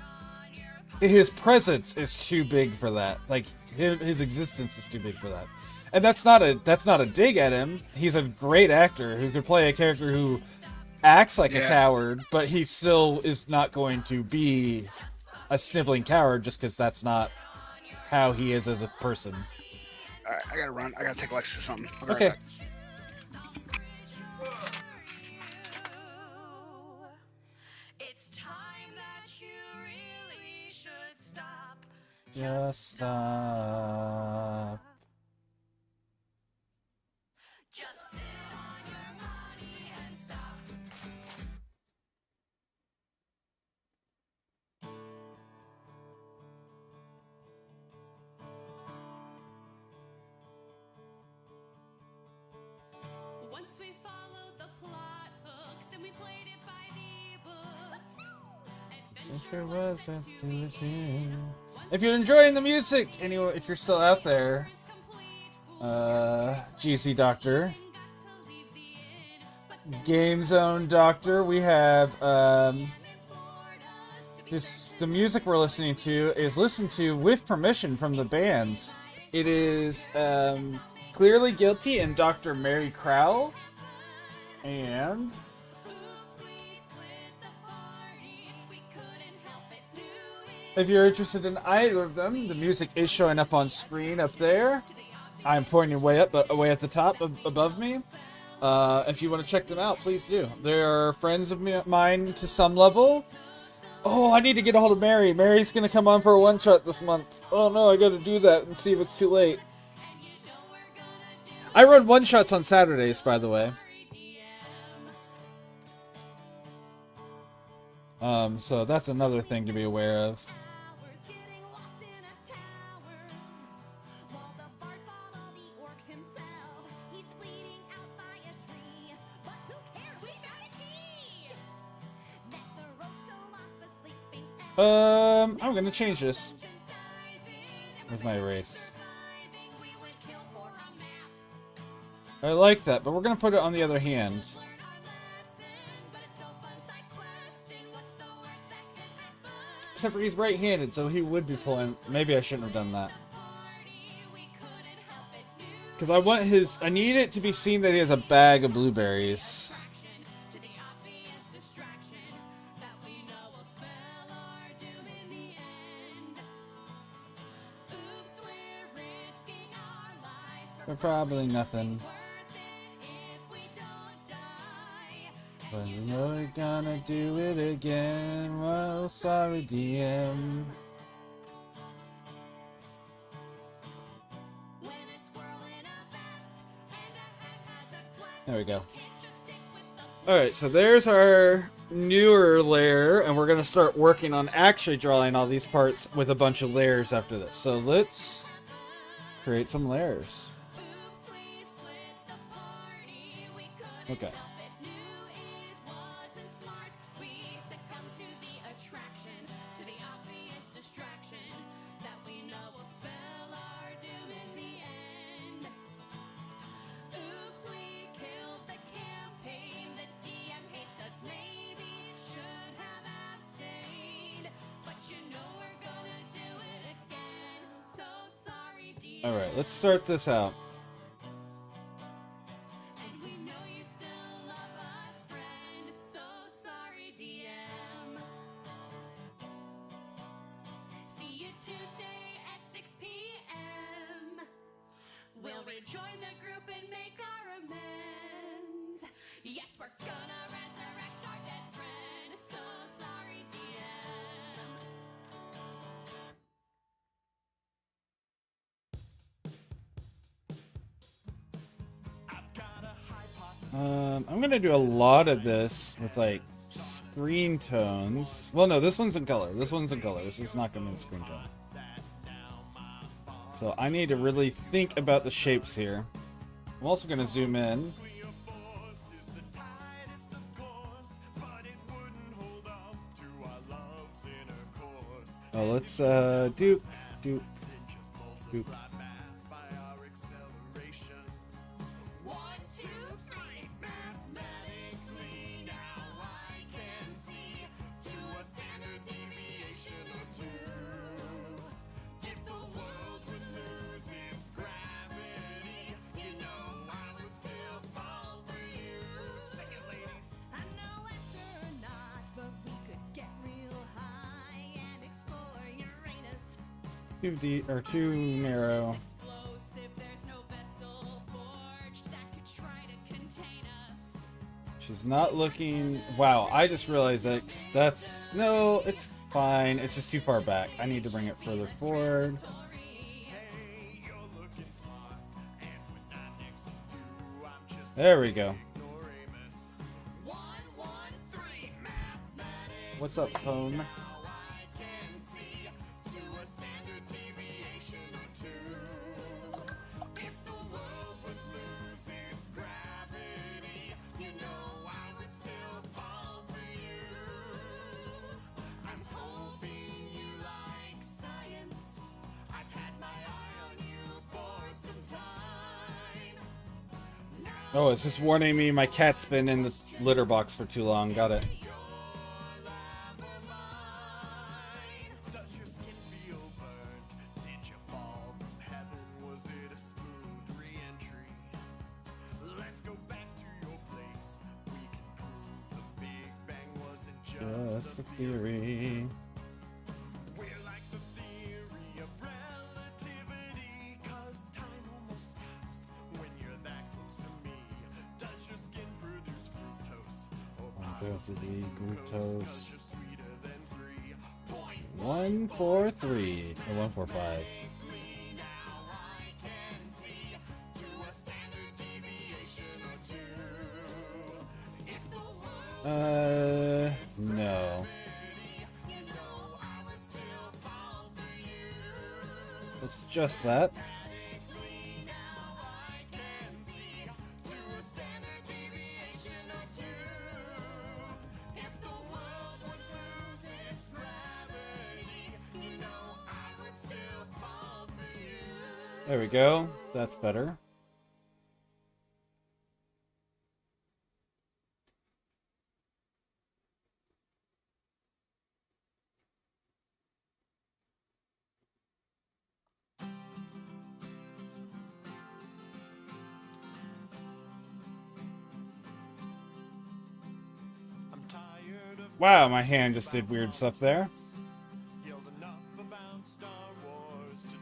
His presence is too big for that. Like, his existence is too big for that. And that's not a dig at him. He's a great actor who could play a character who acts like a coward, but he still is not going to be a sniveling coward just because that's not how he is as a person. Alright, I gotta run. I gotta take Lex to something. Okay. Right, It's time that you really should stop. Just stop. Just sit on your money and stop. Once we followed the plot hooks and we played it by the books. If it wasn't too soon. If you're enjoying the music, anyway, if you're still out there, GC Doctor, Game Zone Doctor, we have the music we're listening to is listened to with permission from the bands. It is Clearly Guilty and Dr. Mary Crowell, and if you're interested in either of them, the music is showing up on screen up there. I'm pointing way up, but way at the top above me. If you want to check them out, please do. They're friends of mine to some level. Oh, I need to get a hold of Mary. Mary's going to come on for a one-shot this month. Oh no, I got to do that and see if it's too late. I run one-shots on Saturdays, by the way. So that's another thing to be aware of. Getting lost in a tower. While the bard fought all the orcs himself, he's bleeding out by a tree. But who cares? We found a key. That the rope stole off a sleeping elf. I'm gonna change this with my erase. We would kill for a map. I like that, but we're gonna put it on the other hand. Learn our lesson, but it's so fun side quest. And what's the worst that can happen? Except for he's right-handed, so he would be pulling. Maybe I shouldn't have done that. We couldn't help it. New Because I want his. I need it to be seen that he has a bag of blueberries. action to the obvious distraction that we know will spell our doom in the end. Oops, we're risking our lives for But probably nothing. worth it if we don't die. But you know we're gonna do it again. Well, sorry, DM. When a squirrel in a vest and a hat has a quest, There we go. can't just stick with the Alright, so there's our newer layer, and we're gonna start working on actually drawing all these parts with a bunch of layers after this. So let's create some layers. oops, we split the party. We couldn't Okay. help it. Knew it wasn't smart. We succumbed to the attraction, to the obvious distraction that we know will spell our doom in the end. Oops, we killed the campaign. The DM hates us. Maybe should have abstained, but you know we're gonna do it again. So sorry, DM. Alright, let's start this out. And we know you still love us, friend. So sorry, DM. See you Tuesday at 6 p.m. We'll rejoin the group and make our amends. Yes, we're gonna resurrect our dead friend. So sorry, DM. I'm gonna do a lot of this with like screen tones. Well, no, this one's in color. This one's in color. This is not gonna be in screen tone. So I need to really think about the shapes here. I'm also gonna zoom in. Oh, let's dupe, dupe, dupe. 1, 2, 3. Mathematically now I can see to a standard deviation or two. If the world would lose its gravity, you know I would still fall for you. Sing it, ladies. I know astronaut, but we could get real high and explore Uranus. Too deep or too narrow. Explosive, there's no vessel forged that could try to contain us. She's not looking. Wow, I just realized that's no. It's fine. It's just too far back. I need to bring it further forward. There we go. 1, 1, 3, What's up, phone? I can see to a standard deviation or two. If the world would lose its gravity, you know I would still fall for you. I'm hoping you like science. I've had my eye on you for some time. Oh, it's just warning me my cat's been in the litter box for too long. Got it. Does your skin feel burnt? Did you fall from heaven? Was it a smooth re-entry? Let's go back to your place. We can prove the Big Bang wasn't Just a theory. We're like the theory of relativity, 'cause time almost stops when you're that close to me. Does your skin produce fructose? Or Possibly glucose? 'Cause glucose. you're sweeter than 3. 143 or 145. No. It's just that. There we go. That's better. Wow, my hand just did weird stuff there. Yelled enough about Star Wars today.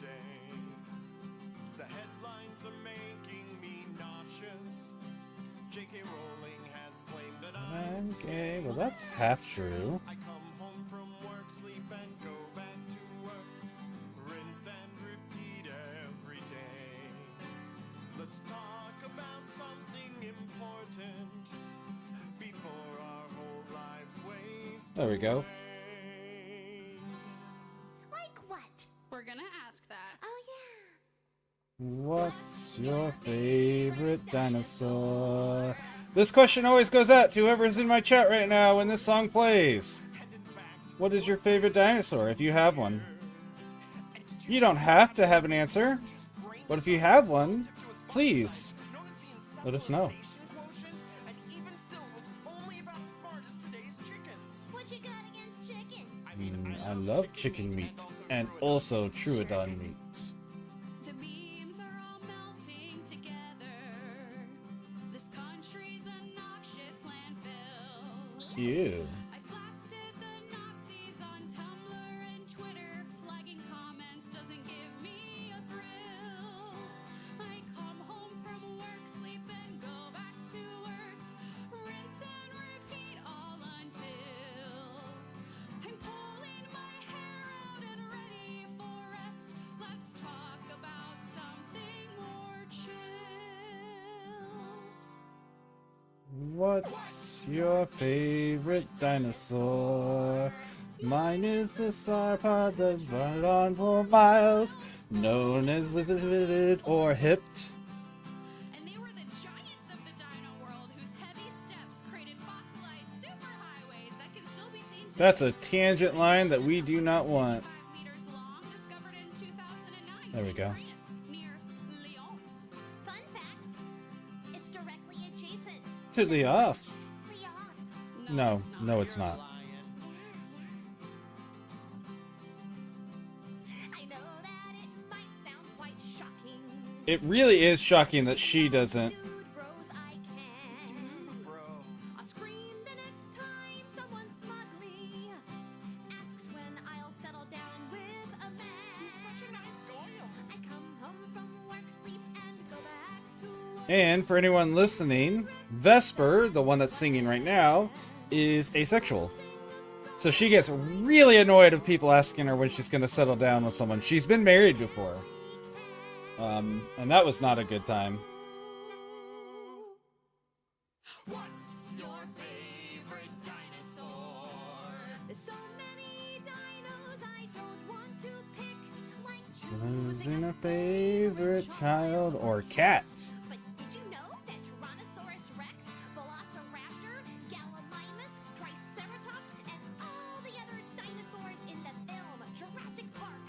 The headlines are making me nauseous. J.K. Rowling has claimed that I'm Okay, well that's half true. I come home from work, sleep, and go back to work. Rinse and repeat every day. Let's talk about something important before our whole lives waste. There we go. away. Like what? We're gonna ask that. Oh, yeah. What's your favorite dinosaur? This question always goes out to whoever's in my chat right now when this song plays. What is your favorite dinosaur, if you have one? You don't have to have an answer, but if you have one, please let us know. And even still was only about as smart as today's chickens. What you got against chicken? I love chicken meat, and also Troodon meat. The beams are all melting together. This country's a noxious landfill. Ew. I blasted the Nazis on Tumblr and Twitter. Flagging comments doesn't give me a thrill. I come home from work, sleep, and go back to work. Rinse and repeat all until I'm pulling my hair out and ready for rest. Let's talk about something more chill. What's your favorite dinosaur? Mine is the sauropod that run on for miles, known as lizard or hipped. And they were the giants of the dino world whose heavy steps created fossilized superhighways that can still be seen today. That's a tangent line that we do not want. 5 meters long, discovered in 2009 There we in go. France, near Lyon. Fun fact, it's directly adjacent. To the off. Leon. No, no, it's not. I know that it might sound quite shocking. It really is shocking that she doesn't. Dude bros, I can. Bro, I'll scream the next time someone smugly asks when I'll settle down with a man. he's such a nice guy. I come home from work, sleep, and go back to work. And for anyone listening, Vesper, the one that's singing right now, is asexual. So she gets really annoyed of people asking her when she's going to settle down with someone. She's been married before. And that was not a good time. What's your favorite dinosaur? There's so many dinos I don't want to pick, like Choosing a favorite child or cat. But did you know that Tyrannosaurus Rex, Velociraptor, Gallimimus, Triceratops, and all the other dinosaurs in the film Jurassic Park,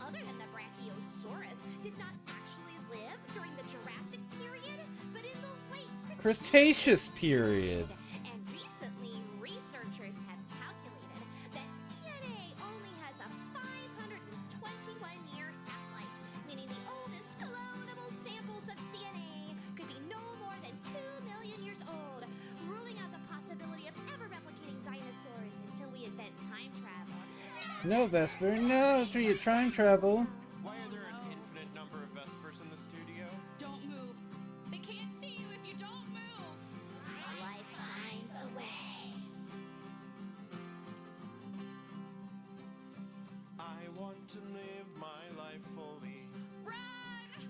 other than the Brachiosaurus, did not actually live during the Jurassic period, but in the late Cretaceous period. And recently, researchers have calculated that DNA only has a 521-year half-life, meaning the oldest clonable samples of DNA could be no more than 2 million years old, ruling out the possibility of ever replicating dinosaurs until we invent time travel. No, Vesper, no, time travel. Why are there an infinite number of Vespers in the studio? Don't move. They can't see you if you don't move. Life finds a way. I want to live my life fully, Run!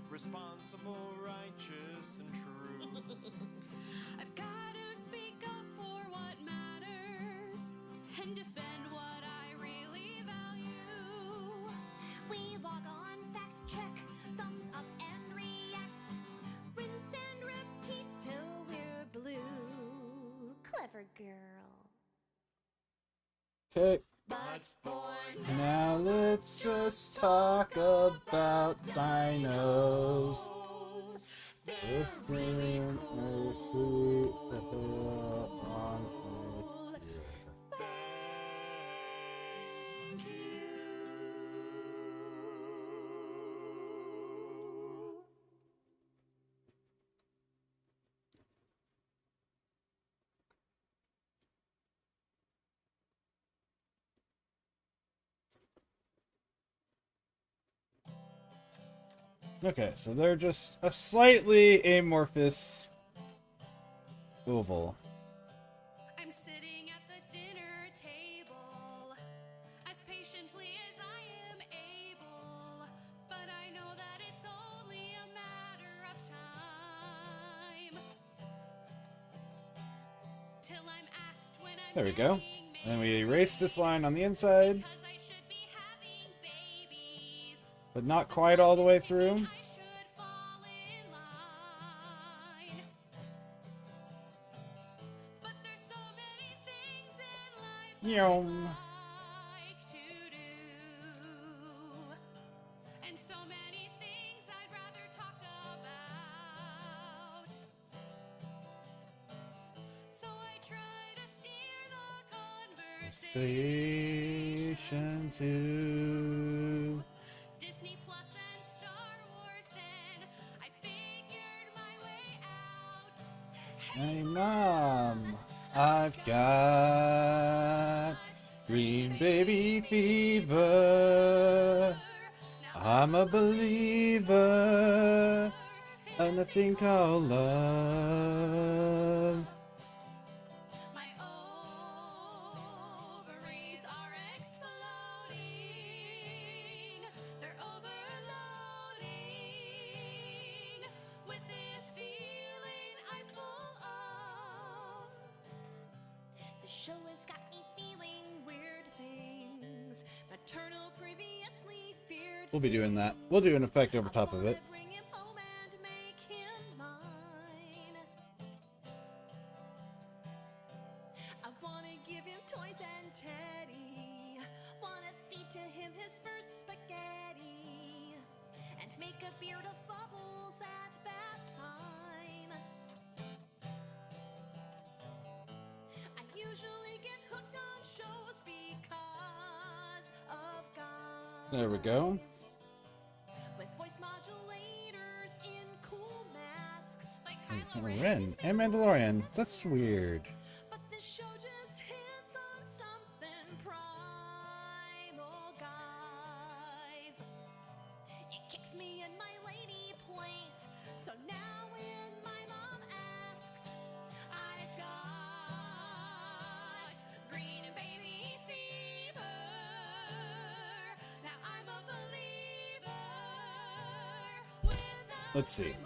responsible, righteous, and true. I've got to speak up for what matters and defend what I really value. We log on, fact clever girl. Okay. But for Now let's just talk about dinos. they're If really we're cool. on Thank you. Okay, so they're just a slightly amorphous oval. I'm sitting at the dinner table as patiently as I am able, but I know that it's only a matter of time till I'm asked when I'm There we go. getting And we erase this line on the inside, because I should be having babies. but not quite all the way through. I should fall in line. But there's so many things in life Yum. like to do. And so many things I'd rather talk about. So I try to steer the Conversation to Disney Plus and Star Wars, then I figured my way out. Hey Mom, I've got green baby fever. I'm a believer in a thing called love. My ovaries are exploding. They're overloading with this feeling I'm full of. The show has got me feeling weird things. Maternal previously feared. We'll be doing that. We'll do an effect over top of it. Bring him home and make him mine. I wanna give him toys and teddy. Wanna feed to him his first spaghetti. And make a beard of bubbles at bath time. I usually get hooked on shows because of guys. There we go. With voice modulators in cool masks like Kylo Ren and Mandalorian. That's weird. But this show just hits on something primal, guys. It kicks me in my lady place. So now when my mom asks, I've got green baby fever. Now I'm a believer without Let's see. remorse.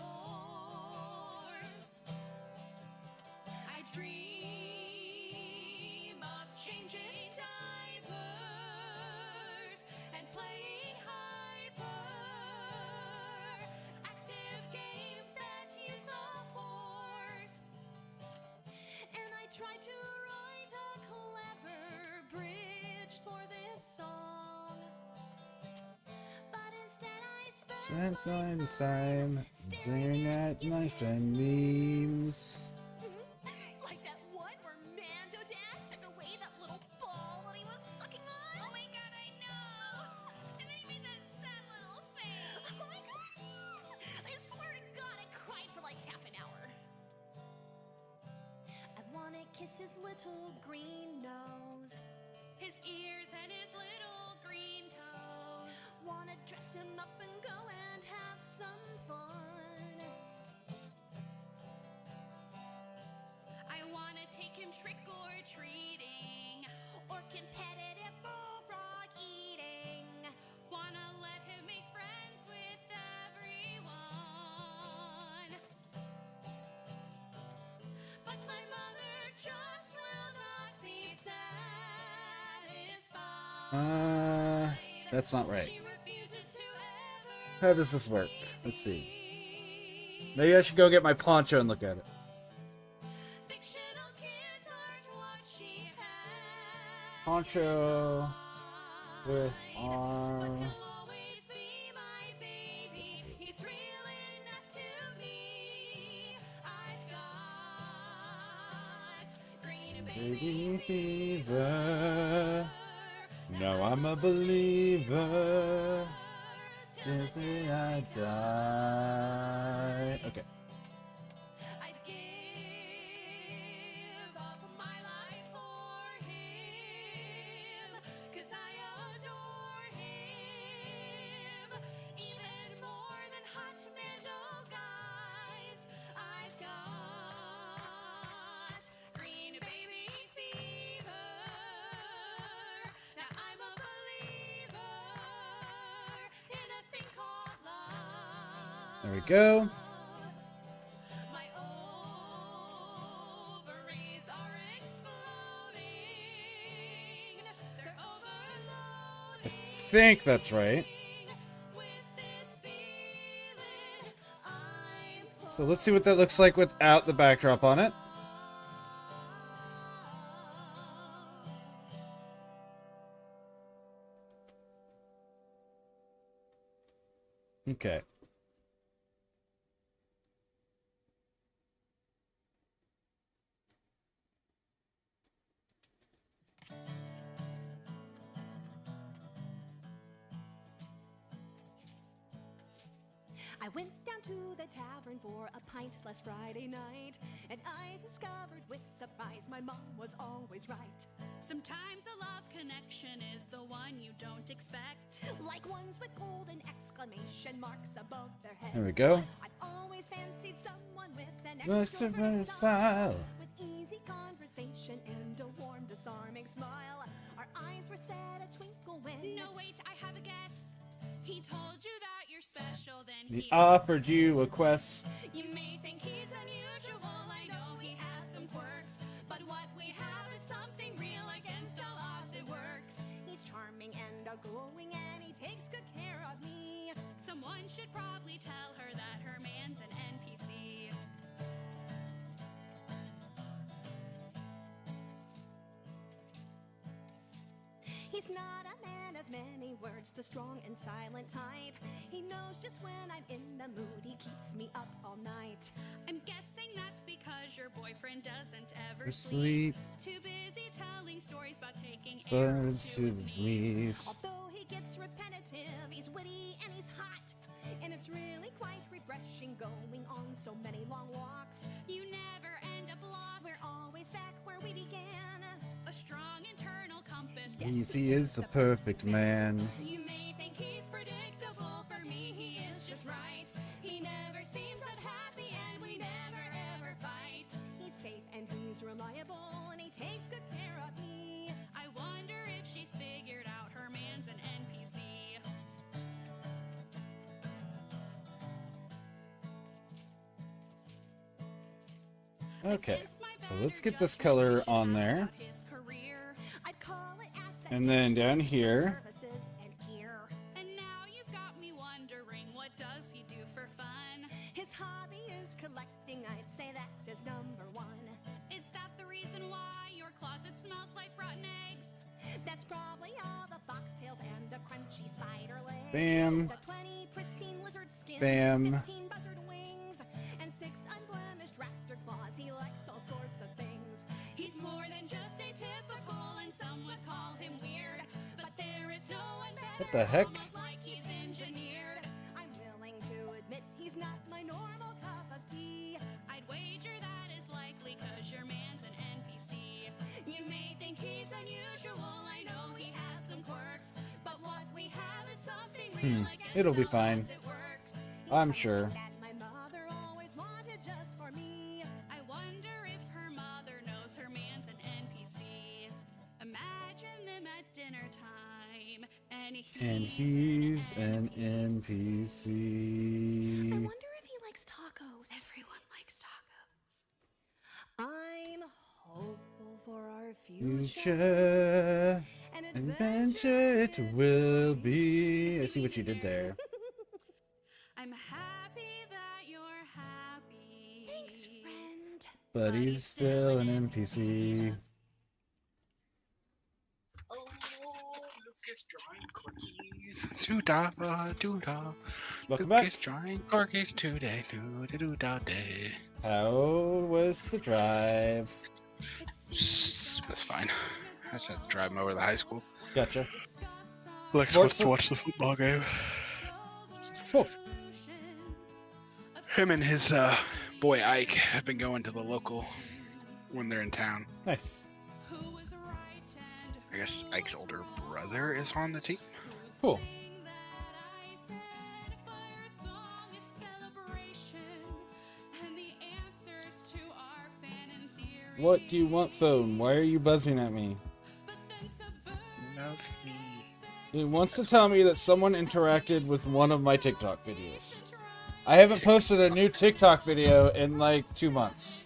I dream of changing diapers and playing hyper-active games that use the Force. And I tried to write a clever bridge for this song, but instead I spent Time doing that nice and memes. like that one where Mando Dad took away that little ball that he was sucking on. Oh my god, I know! And then he made that sad little face. Oh my god! I swear to god, I cried for like half an hour. I wanna kiss his little green nose, his ears and his little green toes. Wanna dress him up and go and have some fun. I wanna take him trick or treating, or competitive bullfrog eating. Wanna let him make friends with everyone. But my mother just will not be satisfied. That's not right. She refuses to ever How does this work? Let's see. Maybe I should go get my poncho and look at it. Fictional kids are poncho with arm. Always be my baby. He's real enough to me. I've got green Baby fever. No, I'm a believer. Disney, I die. Okay. I'd give up my life for him, 'cause I adore him, even more than hot Mando guys. I've got green baby fever. Now I'm a believer in a thing called love. There we go. My ovaries are exploding. They're overloading. I think that's right. With this feeling, I'm So let's see what that looks like without the backdrop on it. Okay. I went down to the tavern for a pint last Friday night, and I discovered with surprise my mom was always right. Sometimes a love connection is the one you don't expect. Like ones with golden exclamation marks above their heads. There we go. I've always fancied someone with an Nice extrovert style. with easy conversation and a warm, disarming smile. Our eyes were set a twinkle when No, wait, I have a guess. He told you that you're special, then He he offered you a quest. You may think he's unusual, I know he has some quirks, but what we have is something real against all odds, it works. he's charming and outgoing, and he takes good care of me. Someone should probably tell her that her man's an NPC. He's not a man of many words, the strong and silent type. He knows just when I'm in the mood, he keeps me up all night. I'm guessing that's because your boyfriend doesn't ever Sleep. Too busy telling stories about taking Birds arrows to to his his knees. knees. Although he gets repetitive, he's witty and he's hot. And it's really quite refreshing going on so many long walks. You never end up lost. We're always back where we began. A strong internal compass. He is the perfect man. You may think he's predictable, for me he is just right. He never seems unhappy and we never ever fight. He's safe and he's reliable, and he takes good care of me. I wonder if she's figured out her man's an NPC. Okay, Against my so let's better get this judgment, color we should on ask there. about his career. I'd call it asset And then down here, services and gear. And now you've got me wondering, what does he do for fun? His hobby is collecting, I'd say that's his number one. Is that the reason why your closet smells like rotten eggs? That's probably all the foxtails and the crunchy spider legs. Bam. The 20 pristine lizard skins. Bam. 15 buzzard wings. And 6 unblemished raptor claws. He likes all sorts of things. He's more than just atypical, and some would call him weird. But there is no one better. What the heck? Almost like he's engineered. I'm willing to admit he's not my normal cup of tea. I'd wager that is likely 'cause your man's an NPC. You may think he's unusual, I know he has some quirks, but what we have is something real against it'll be all fine. odds, it works. I'm sure. That my mother always wanted just for me. I wonder if her mother knows her man's an NPC. Imagine them at dinner time, and and he's an I NPC. wonder if he likes tacos. Everyone likes tacos. I'm hopeful for our future. Future An adventure it will be. I see what you did there. I'm happy that you're happy. Thanks, friend. But he's still an NPC. Doodah. Welcome back. Lucas trying Corgis today. Doo-da-doo-da day. How was the drive? That's fine. I just had to drive him over to the high school. Gotcha. Lex Sports wants to watch the football game. Cool. Him and his boy Ike have been going to the local when they're in town. Nice. I guess Ike's older brother is on the team. Cool. What do you want, phone? Why are you buzzing at me? Love me. It wants to tell me that someone interacted with one of my TikTok videos. I haven't posted a new TikTok video in like 2 months.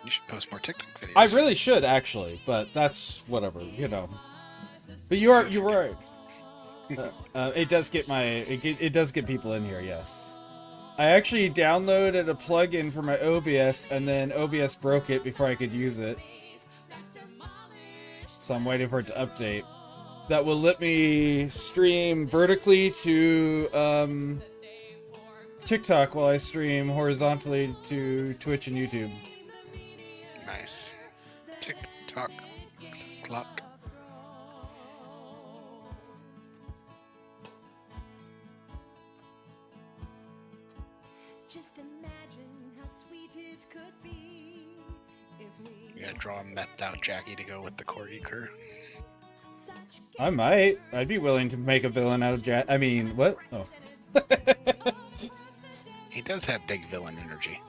You should post more TikTok videos. I really should, actually, but that's whatever, you know. But you're right. It does get it does get people in here, yes. I actually downloaded a plugin for my OBS, and then OBS broke it before I could use it. So I'm waiting for it to update. That will let me stream vertically to TikTok while I stream horizontally to Twitch and YouTube. Nice. TikTok. Clock. Just imagine how sweet it could be if we You gotta draw a methed out Jackie to go with the Corgi crew. such I might. I'd be willing to make a villain out of Jack. I mean, what? Oh. He does have big villain energy.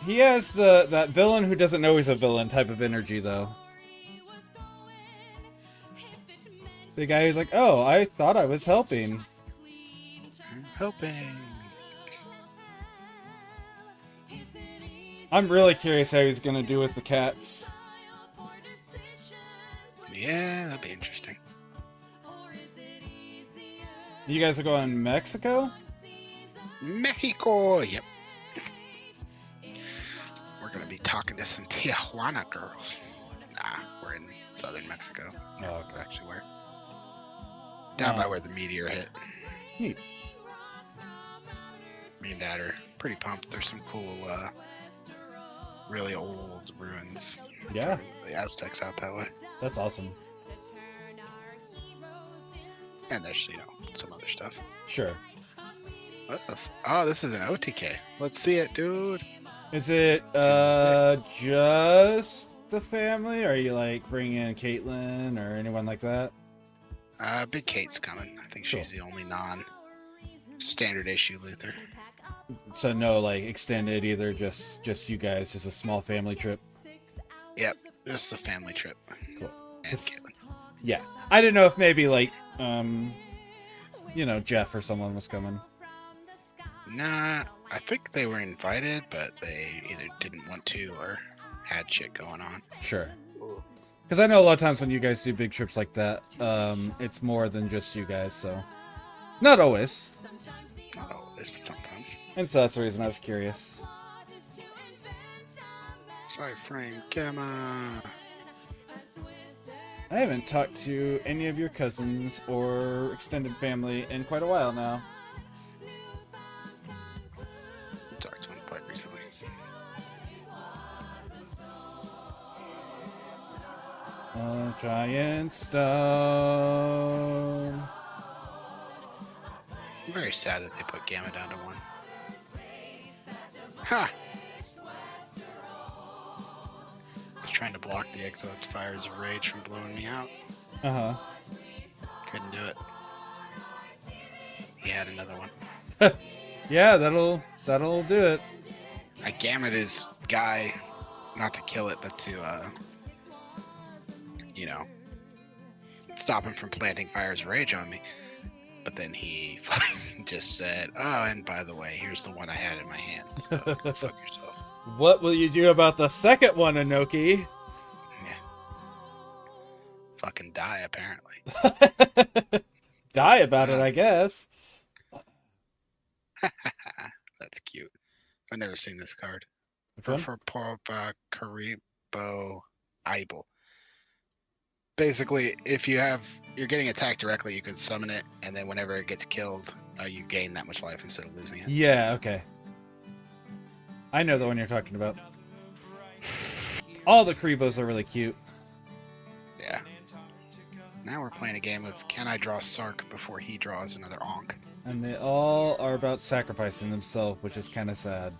He has that villain who doesn't know he's a villain type of energy, though. The guy who's like, oh, I thought I was helping. I'm helping. I'm really curious how he's gonna do with the cats. Yeah, that'd be interesting. You guys are going to Mexico? Mexico, yep. We're gonna be talking to some Tijuana girls. Nah, we're in southern Mexico. Oh, okay. Actually, where? Down by where the meteor hit. Neat. Me and Dad are pretty pumped. There's some cool, really old ruins. Yeah. From the Aztecs out that way. That's awesome. And there's, some other stuff. Sure. What the oh, this is an OTK. Let's see it, dude. Is it just the family? Or are you like bringing in Caitlin or anyone like that? Big Kate's coming. I think she's the only non-standard issue Luther. So no, like extended either. Just you guys. Just a small family trip. Yep, just a family trip. Cool. And Just- Caitlin. Yeah, I didn't know if maybe like Jeff or someone was coming. Nah, I think they were invited, but they either didn't want to or had shit going on. Sure. Because I know a lot of times when you guys do big trips like that, it's more than just you guys. So not always. Not always, but sometimes. And so that's the reason I was curious. Sorry, frame camera. I haven't talked to any of your cousins or extended family in quite a while now. Talked to him quite recently. Giant stone. I'm very sad that they put Gamma down to 1. Ha! I was trying to block the Exiled Fires of Rage from blowing me out. Uh-huh. Couldn't do it. He had another one. Yeah, that'll do it. I gammed his guy, not to kill it, but to, stop him from planting Fires of Rage on me. But then he fucking just said, oh, and by the way, here's the one I had in my hand. So go fuck yourself. What will you do about the second one, Inoki? Yeah. Fucking die, apparently. Die about it, I guess. That's cute. I've never seen this card. Which one? For Pop Karibo Ibel. basically, if you're getting attacked directly, you can summon it, and then whenever it gets killed, you gain that much life instead of losing it. Yeah, okay. I know the one you're talking about. All the Kribos are really cute. Yeah. Now we're playing a game of can I draw Sark before he draws another Onk? And they all are about sacrificing themselves, which is kind of sad.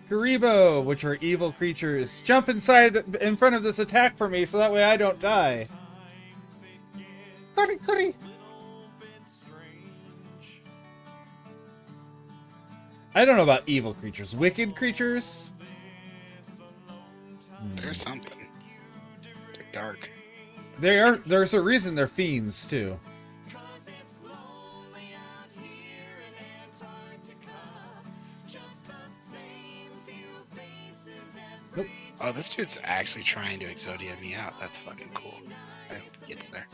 Karibo, which are evil creatures. Jump in front of this attack for me so that way I don't die. Hurry. I don't know about evil creatures. Wicked creatures? There's something. They're dark. There's a reason they're fiends, too. Nope. Oh, this dude's actually trying to Exodia me out. That's fucking cool. I hope he gets there.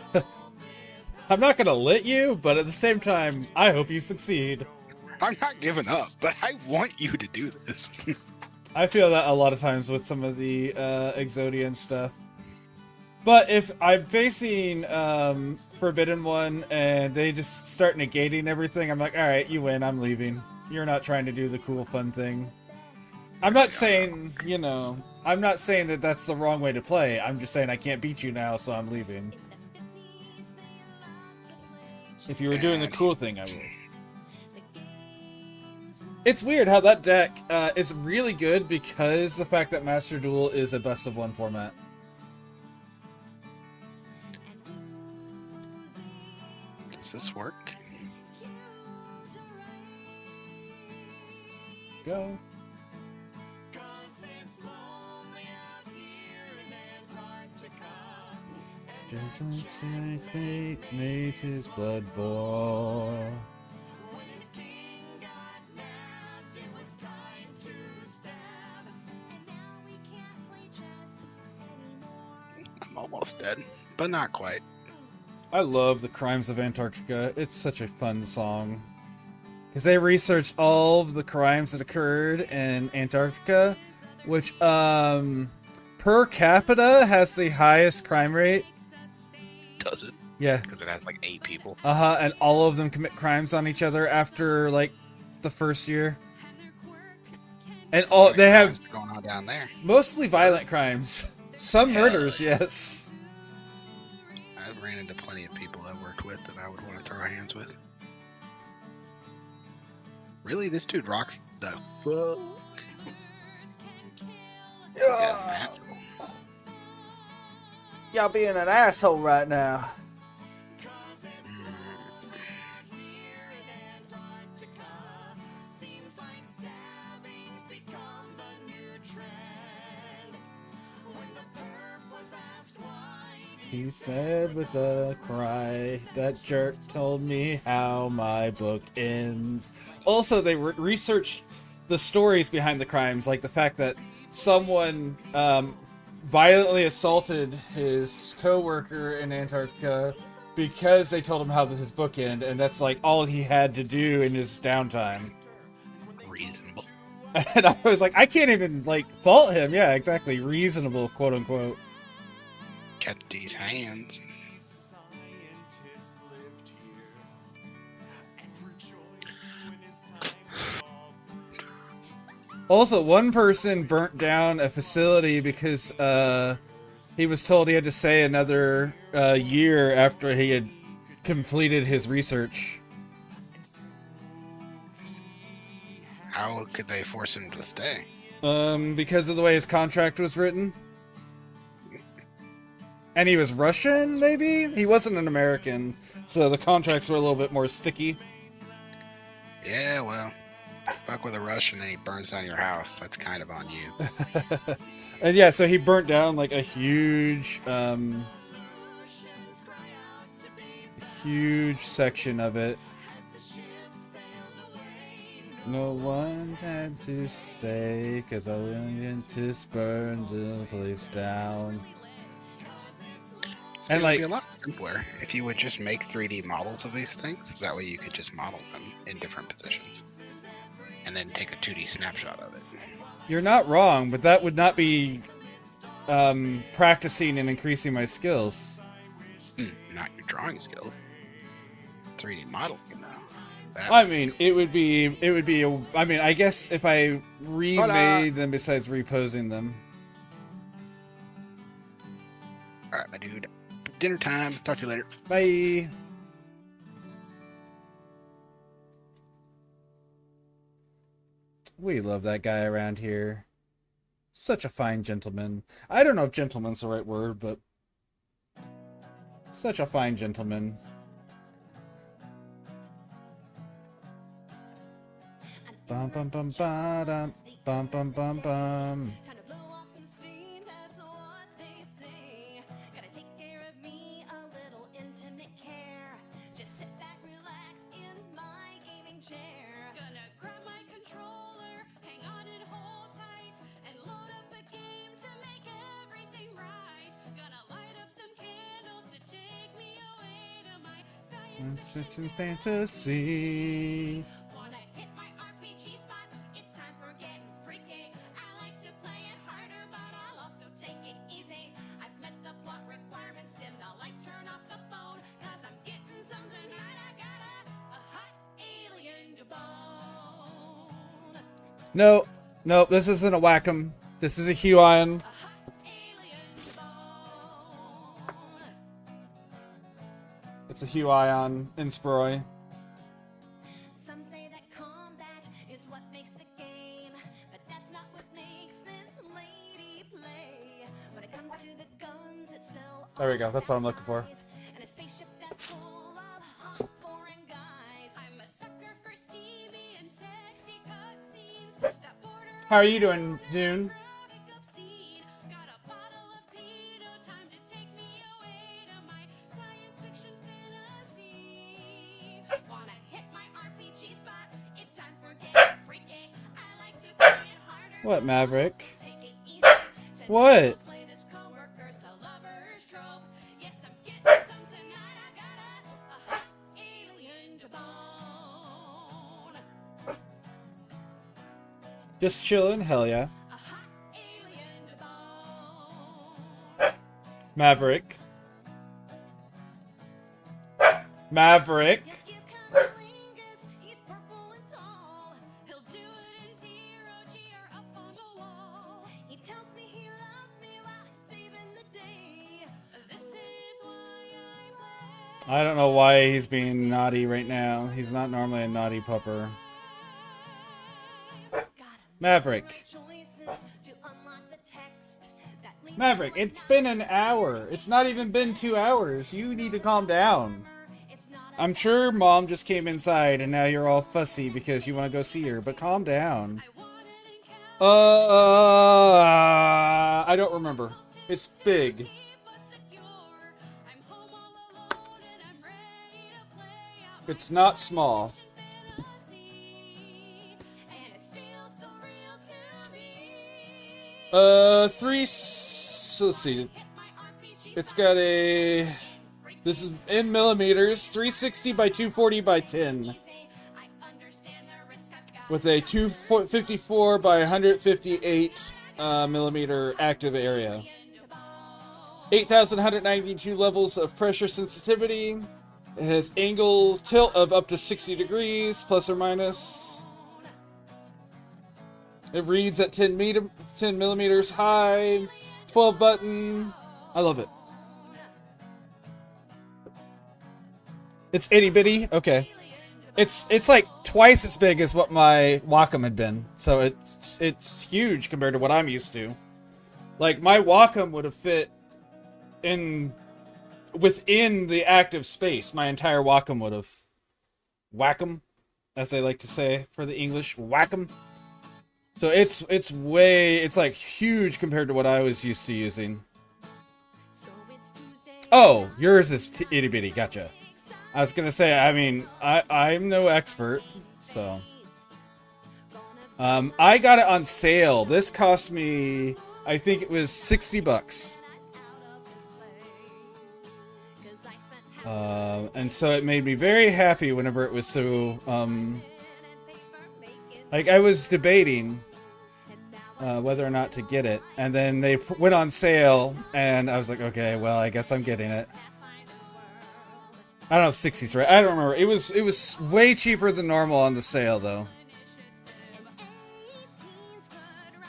I'm not gonna let you, but at the same time, I hope you succeed. I'm not giving up, but I want you to do this. I feel that a lot of times with some of the Exodia and stuff. But if I'm facing Forbidden One and they just start negating everything, I'm like, alright, you win, I'm leaving. You're not trying to do the cool, fun thing. I'm not saying, I'm not saying that that's the wrong way to play. I'm just saying I can't beat you now, so I'm leaving. If you were doing the cool thing, I would. It's weird how that deck is really good because the fact that Master Duel is a best of one format. Does this work? Go. Made his blood boil. I'm almost dead, but not quite. I love The Crimes of Antarctica. It's such a fun song. Because they researched all of the crimes that occurred in Antarctica, which, per capita has the highest crime rate. Does it? Yeah. Because it has like 8 people. And all of them commit crimes on each other after, like, the first year. And all they have going on down there. Mostly violent crimes. Some murders, yes. I've ran into plenty of people I worked with that I would want to throw hands with. Really? This dude rocks the fuck? This guy's an asshole. Y'all being an asshole right now. He said with a cry, that jerk told me how my book ends. Also, they researched the stories behind the crimes, like the fact that someone violently assaulted his co-worker in Antarctica because they told him how his book ended, and that's like all he had to do in his downtime. Reasonable. And I was like, I can't even like fault him. Yeah, exactly. Reasonable, quote unquote. Kept these hands. Also, one person burnt down a facility because he was told he had to stay another year after he had completed his research. How could they force him to stay? Because of the way his contract was written. And he was Russian, maybe? He wasn't an American, so the contracts were a little bit more sticky. Yeah, well, fuck with a Russian and he burns down your house. That's kind of on you. And yeah, so he burnt down like a huge section of it. No one had to stay, cause I went to burn the place down. So and it would be a lot simpler if you would just make 3D models of these things. That way you could just model them in different positions. And then take a 2D snapshot of it. You're not wrong, but that would not be practicing and increasing my skills. Not your drawing skills. 3D modeling, though. I mean, it would be. I mean, I guess if I remade them besides reposing them. All right, my dude. Dinner time. Talk to you later. Bye. We love that guy around here. Such a fine gentleman. I don't know if gentleman's the right word, but such a fine gentleman. Bum bum bum ba-dum, bum bum bum bum. Trying to blow off some steam, that's what they say. Gotta take care of me, a little intimate care. Just sit back, relax in my gaming chair. Gonna grab my controller, hang on and hold tight, and load up a game to make everything right. Gonna light up some candles to take me away to my science fiction Fantasy. Wanna hit my RPG spot? It's time for getting freaky. I like to play it harder, but I'll also take it easy. I've met the plot requirements, dim the lights, turn off the phone, 'cause I'm getting some tonight. I got a hot alien to bone. No, this isn't a Wacom. This is a Huion. A hot alien to bone. It's a Huion Inspiroi. Some say that combat is what makes the game, but that's not what makes this lady play. When it comes to the guns, it's still There we go. That's what I'm looking for. and a spaceship that's full of hot foreign guys. I'm a sucker for steamy and sexy cutscenes that border How are you doing, Dune? graphic obscene. Got a bottle of pedo, time to take me away to my science fiction fantasy. Wanna hit my RPG spot? It's time for getting freaky. I like to play it harder. What, Maverick? Take it easy. What? Play this coworkers to lovers trope. Yes, I'm getting some tonight. I got a hot alien to bone. Just chilling? Hell yeah. A hot alien to bone. Maverick. Maverick. Give cunnilingus, he's purple and tall. He'll do it in zero G or up on the wall. He tells me he loves me while he's saving the day. This is why I play. I don't know why he's being naughty right now. He's not normally a naughty pupper. Gotta Maverick. make choices to unlock the text that leads Maverick, to a it's been an hour. It's not even been 2 hours. You need to calm down. It's not I'm sure Mom just came inside and now you're all fussy because you want to go see her, but calm down. I want it in capital. I don't remember. It's big. Keep us secure. I'm home all alone and I'm ready to play out my It's not small. fantasy. And it feels so real to me. Let's see. Hit my RPG It's spot. got a, this is in millimeters, 360 by 240 by 10. I understand the risks I've got. With a 254 by 158 millimeter active area. 8,192 levels of pressure sensitivity. It has angle tilt of up to 60 degrees, plus or minus. It reads at 10 millimeters high, 12 button. I love it. It's itty bitty. Okay. It's like twice as big as what my Wacom had been, so it's huge compared to what I'm used to. Like my Wacom would have fit within the active space. My entire Wacom would have. Wacom, as they like to say for the English, Wacom. So it's like huge compared to what I was used to using. So it's Tuesday. Oh, yours is itty bitty. Gotcha. I was gonna say, I mean, I'm no expert, so. I got it on sale. This cost me, I think it was $60. And so it made me very happy whenever it was so, like I was debating whether or not to get it, and then they went on sale, and I was like, okay, well, I guess I'm getting it. I don't know if 60's right. I don't remember. It was way cheaper than normal on the sale though.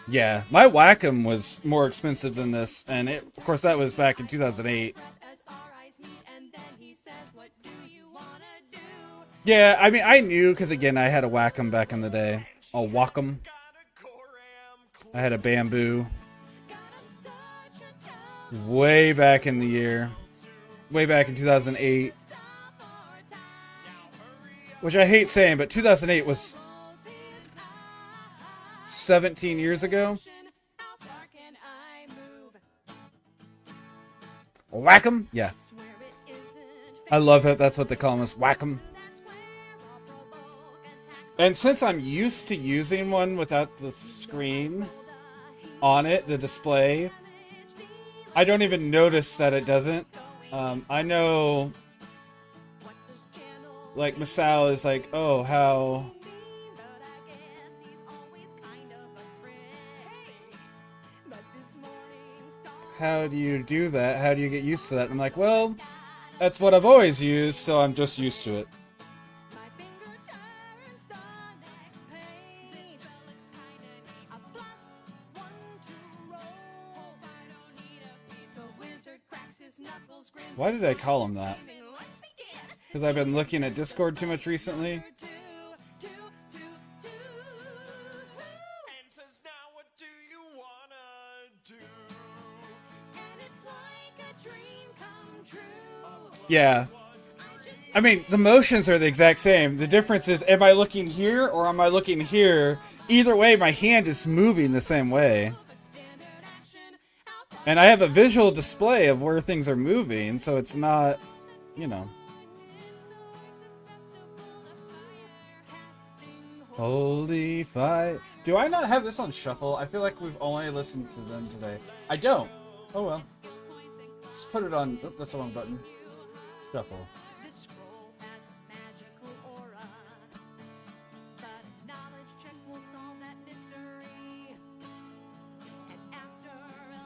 Yeah, my Wacom was more expensive than this, and of course that was back in 2008. Yeah, I mean, I knew because again, I had a Wacom back in the day. A Wacom. I had a Bamboo. Way back in the year. Way back in 2008. Which I hate saying, but 2008 was 17 years ago. Wacom? Yeah. I love that that's what they call them, is Wacom. And since I'm used to using one without the screen on it, the display, I don't even notice that it doesn't. I know, like, Masao is like, oh, how do you do that? How do you get used to that? And I'm like, well, that's what I've always used, so I'm just used to it. Why did I call him that? Because I've been looking at Discord too much recently. Yeah. I mean, the motions are the exact same. The difference is, am I looking here or am I looking here? Either way, my hand is moving the same way. And I have a visual display of where things are moving, so it's not, you know. Holy fight. Do I not have this on shuffle? I feel like we've only listened to them today. I don't. Oh well. Just put it on. Oh, that's the wrong button. Shuffle.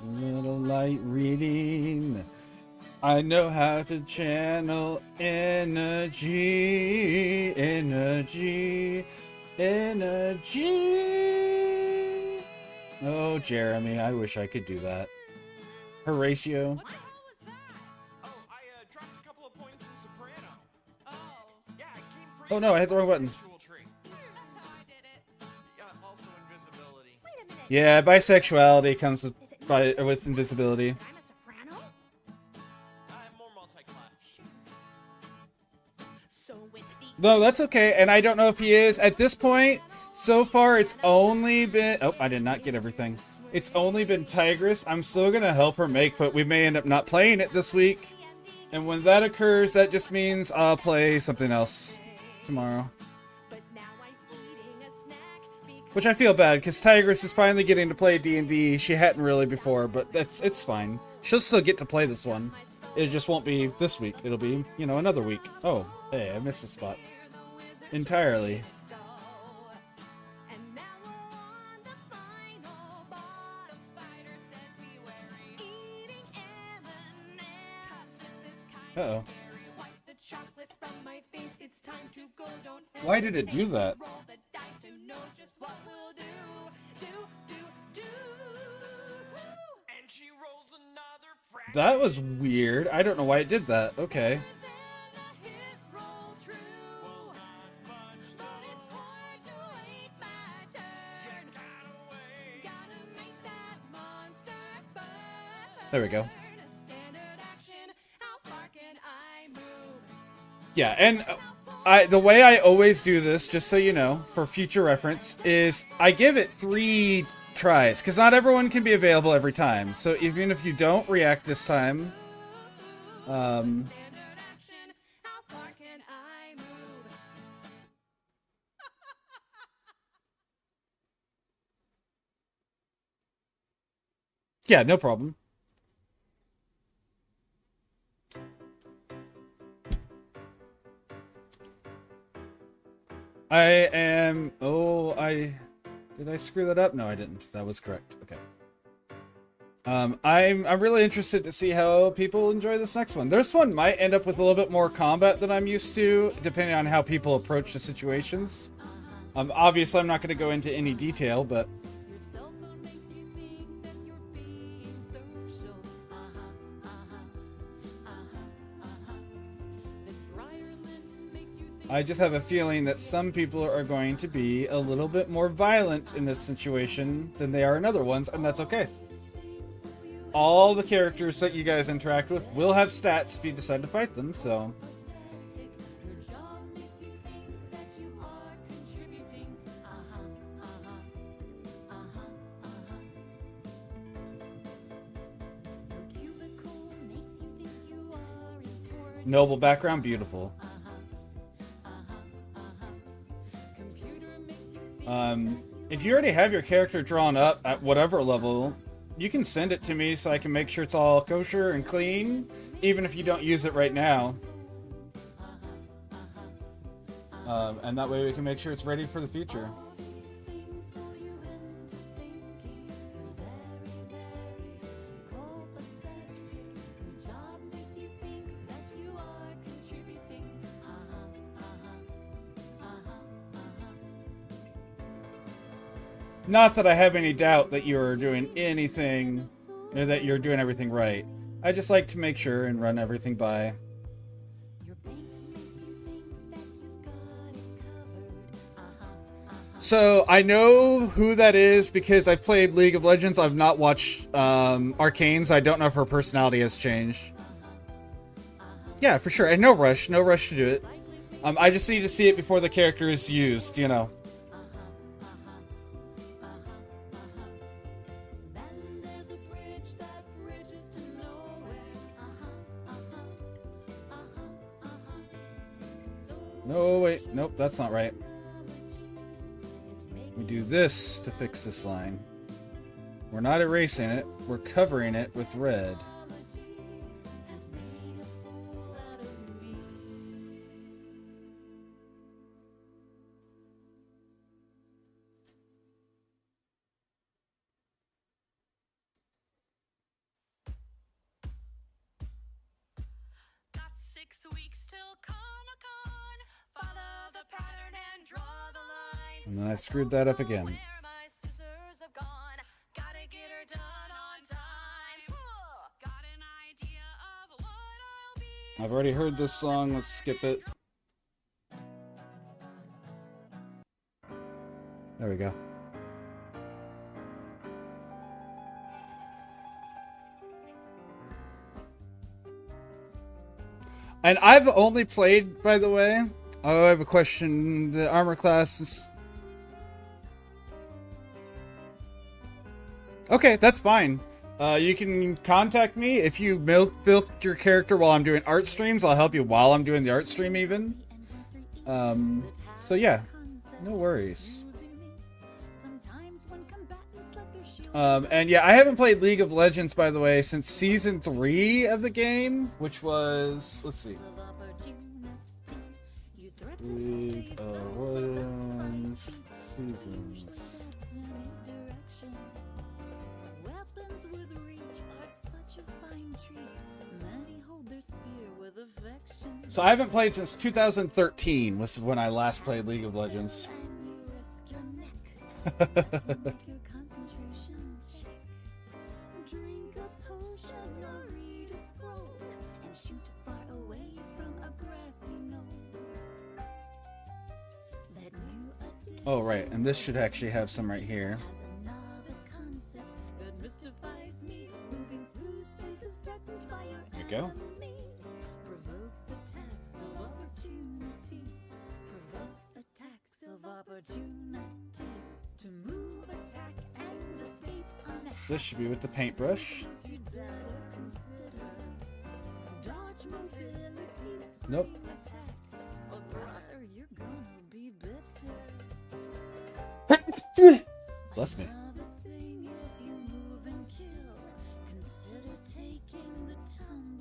Little light reading. I know how to channel energy. Oh, Jeremy, I wish I could do that. Horatio. What the hell was that? Oh, I dropped a couple of points in soprano. Oh, Yeah, I came free. Oh no, I hit the wrong button. Sexual trait. that's how I did it. Also invisibility. Wait a minute. Yeah, bisexuality comes with invisibility. I'm a soprano? I'm more multi-class. So it's the No, that's okay, and I don't know if he is. At this point, so far, it's only been... Oh, I did not get everything. It's only been Tigress. I'm still going to help her make, but we may end up not playing it this week. And when that occurs, that just means I'll play something else tomorrow. Which I feel bad, because Tigress is finally getting to play D&D. She hadn't really before, but it's fine. She'll still get to play this one. It just won't be this week. It'll be, you know, another week. Oh, hey, I missed a spot. Entirely. Uh-oh. Why did it do that? And she rolls another frack. That was weird. I don't know why it did that. Okay. There we go. Yeah, and the way I always do this, just so you know, for future reference, is I give it 3 tries, because not everyone can be available every time. So even if you don't react this time, yeah, no problem. I am... Oh, I Did I screw that up? No, I didn't. That was correct. Okay. I'm really interested to see how people enjoy this next one. This one might end up with a little bit more combat than I'm used to, depending on how people approach the situations. Obviously, I'm not going to go into any detail, but I just have a feeling that some people are going to be a little bit more violent in this situation than they are in other ones, and that's okay. All the characters that you guys interact with will have stats if you decide to fight them, so... Noble background, beautiful. If you already have your character drawn up at whatever level, you can send it to me so I can make sure it's all kosher and clean, even if you don't use it right now. And that way we can make sure it's ready for the future. Not that I have any doubt that you're doing anything, or that you're doing everything right. I just like to make sure and run everything by. So, I know who that is because I've played League of Legends. I've not watched Arcane, so I don't know if her personality has changed. Yeah, for sure. And no rush to do it. I just need to see it before the character is used, you know. No, wait. Nope, that's not right. We do this to fix this line. We're not erasing it. We're covering it with red. Got 6 weeks till Comic-Con. Follow the pattern and draw the lines. And then I screwed that up again. Where my scissors have gone. Gotta get her done on time. Got an idea of what I'll be. I've already heard this song. Let's skip it. There we go. And I've only played, by the way. Oh, I have a question. The armor classes. Okay, that's fine. You can contact me if you built your character while I'm doing art streams. I'll help you while I'm doing the art stream even. So yeah, no worries. And yeah, I haven't played League of Legends, by the way, since Season 3 of the game, which was, let's see. League of Legends Seasons. So I haven't played since 2013, was when I last played League of Legends. Oh, right, and this should actually have some right here. There you go. This should be with the paintbrush. Nope. Bless me.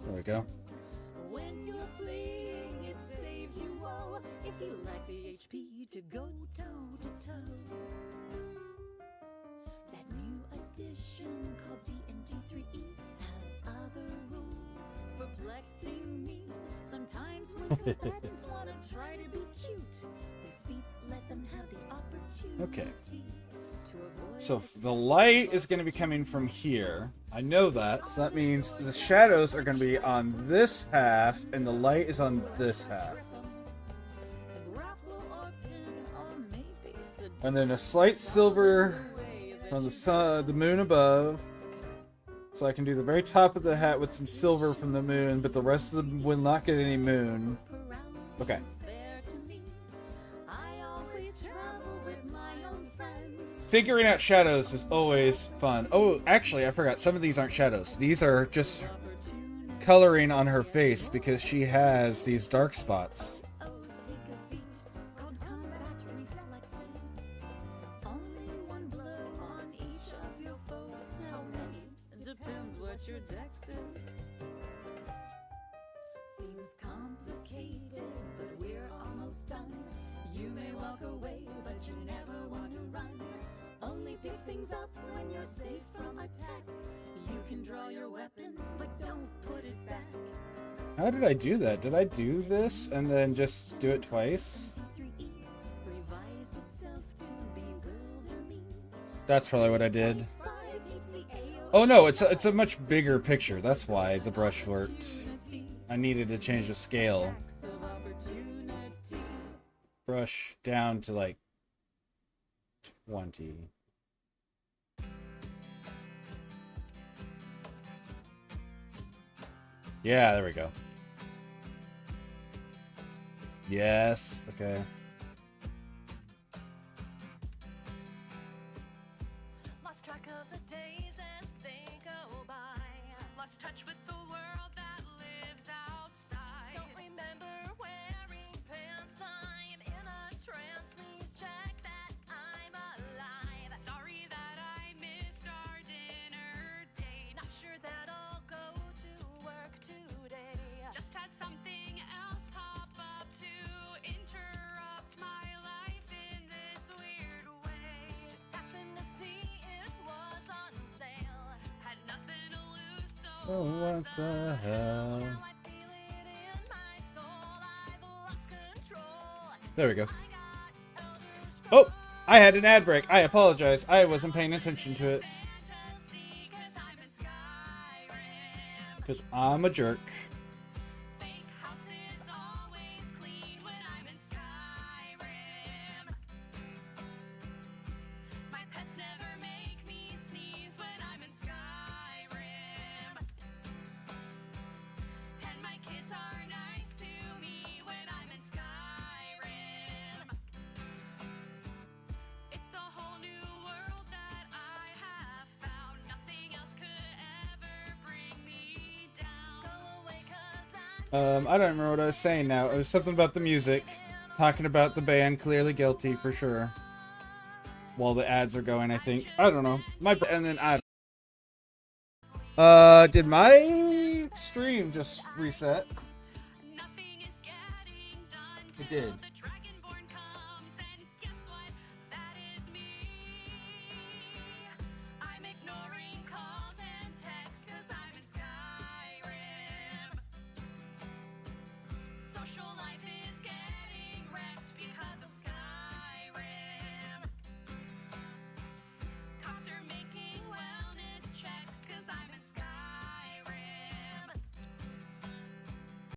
There we go. When you're fleeing, it saves you all. If you like the HP to go toe to toe. edition called D&D 3E has other rules perplexing me. Sometimes when combatants want to try to be cute, these feats let them have the opportunity. Okay. To avoid So the light is going to be coming from here. I know that. So that means the shadows are going to be on this half, and the light is on this half. grapple or pin or maybe seduce. And then a slight silver from the sun, the moon above. So I can do the very top of the hat with some silver from the moon, but the rest of them will not get any moon. Okay. Fair to me. I always travel with my own friends. Figuring out shadows is always fun. Oh, actually, I forgot. Some of these aren't shadows. These are just coloring on her face because she has these dark spots. Always take a feat called combat reflexes. Only one blow on each of your foes. How many? Depends what your dex is. Seems complicated, but we're almost done. You may walk away, but you never want to run. Only pick things up when you're safe from attack. You can draw your weapon, but don't put it back. How did I do that? Did I do this and then just do it twice? 3E revised itself to bewilder me. That's probably what I did. 5 keeps the AO Oh no, it's a much bigger picture. That's why the brush worked. I needed to change the scale. of opportunity. Brush down to like 20. Yeah, there we go. Yes, okay. Lost track of the days as they go by. Lost touch with the world that lives outside. Don't remember wearing pants. I'm in a trance. Please check that I'm alive. Sorry that I missed our dinner date. Not sure that I'll go to work today. Just had something else pop up to interrupt my life in this weird way. Just happened to see it was on sale. Had nothing to lose, so Oh, what the hell? now I feel it in my soul. I've lost control. There we go. I got Elder Oh, I had an ad break. I apologize. I wasn't paying attention to it fantasy 'cause I'm in Skyrim. because I'm a jerk. Fake house is always clean when I'm in Skyrim. My pets never make me sneeze when I'm in Skyrim. And my kids are nice to me when I'm in Skyrim. It's a whole new world that I have found. Nothing else could ever bring me down. Go away 'cause I'm I don't remember what I was saying now. It was something about the music. Talking about the band Clearly Guilty for sure. While the ads are going, I think. I don't know. And then did my stream just reset? nothing is getting done. It did.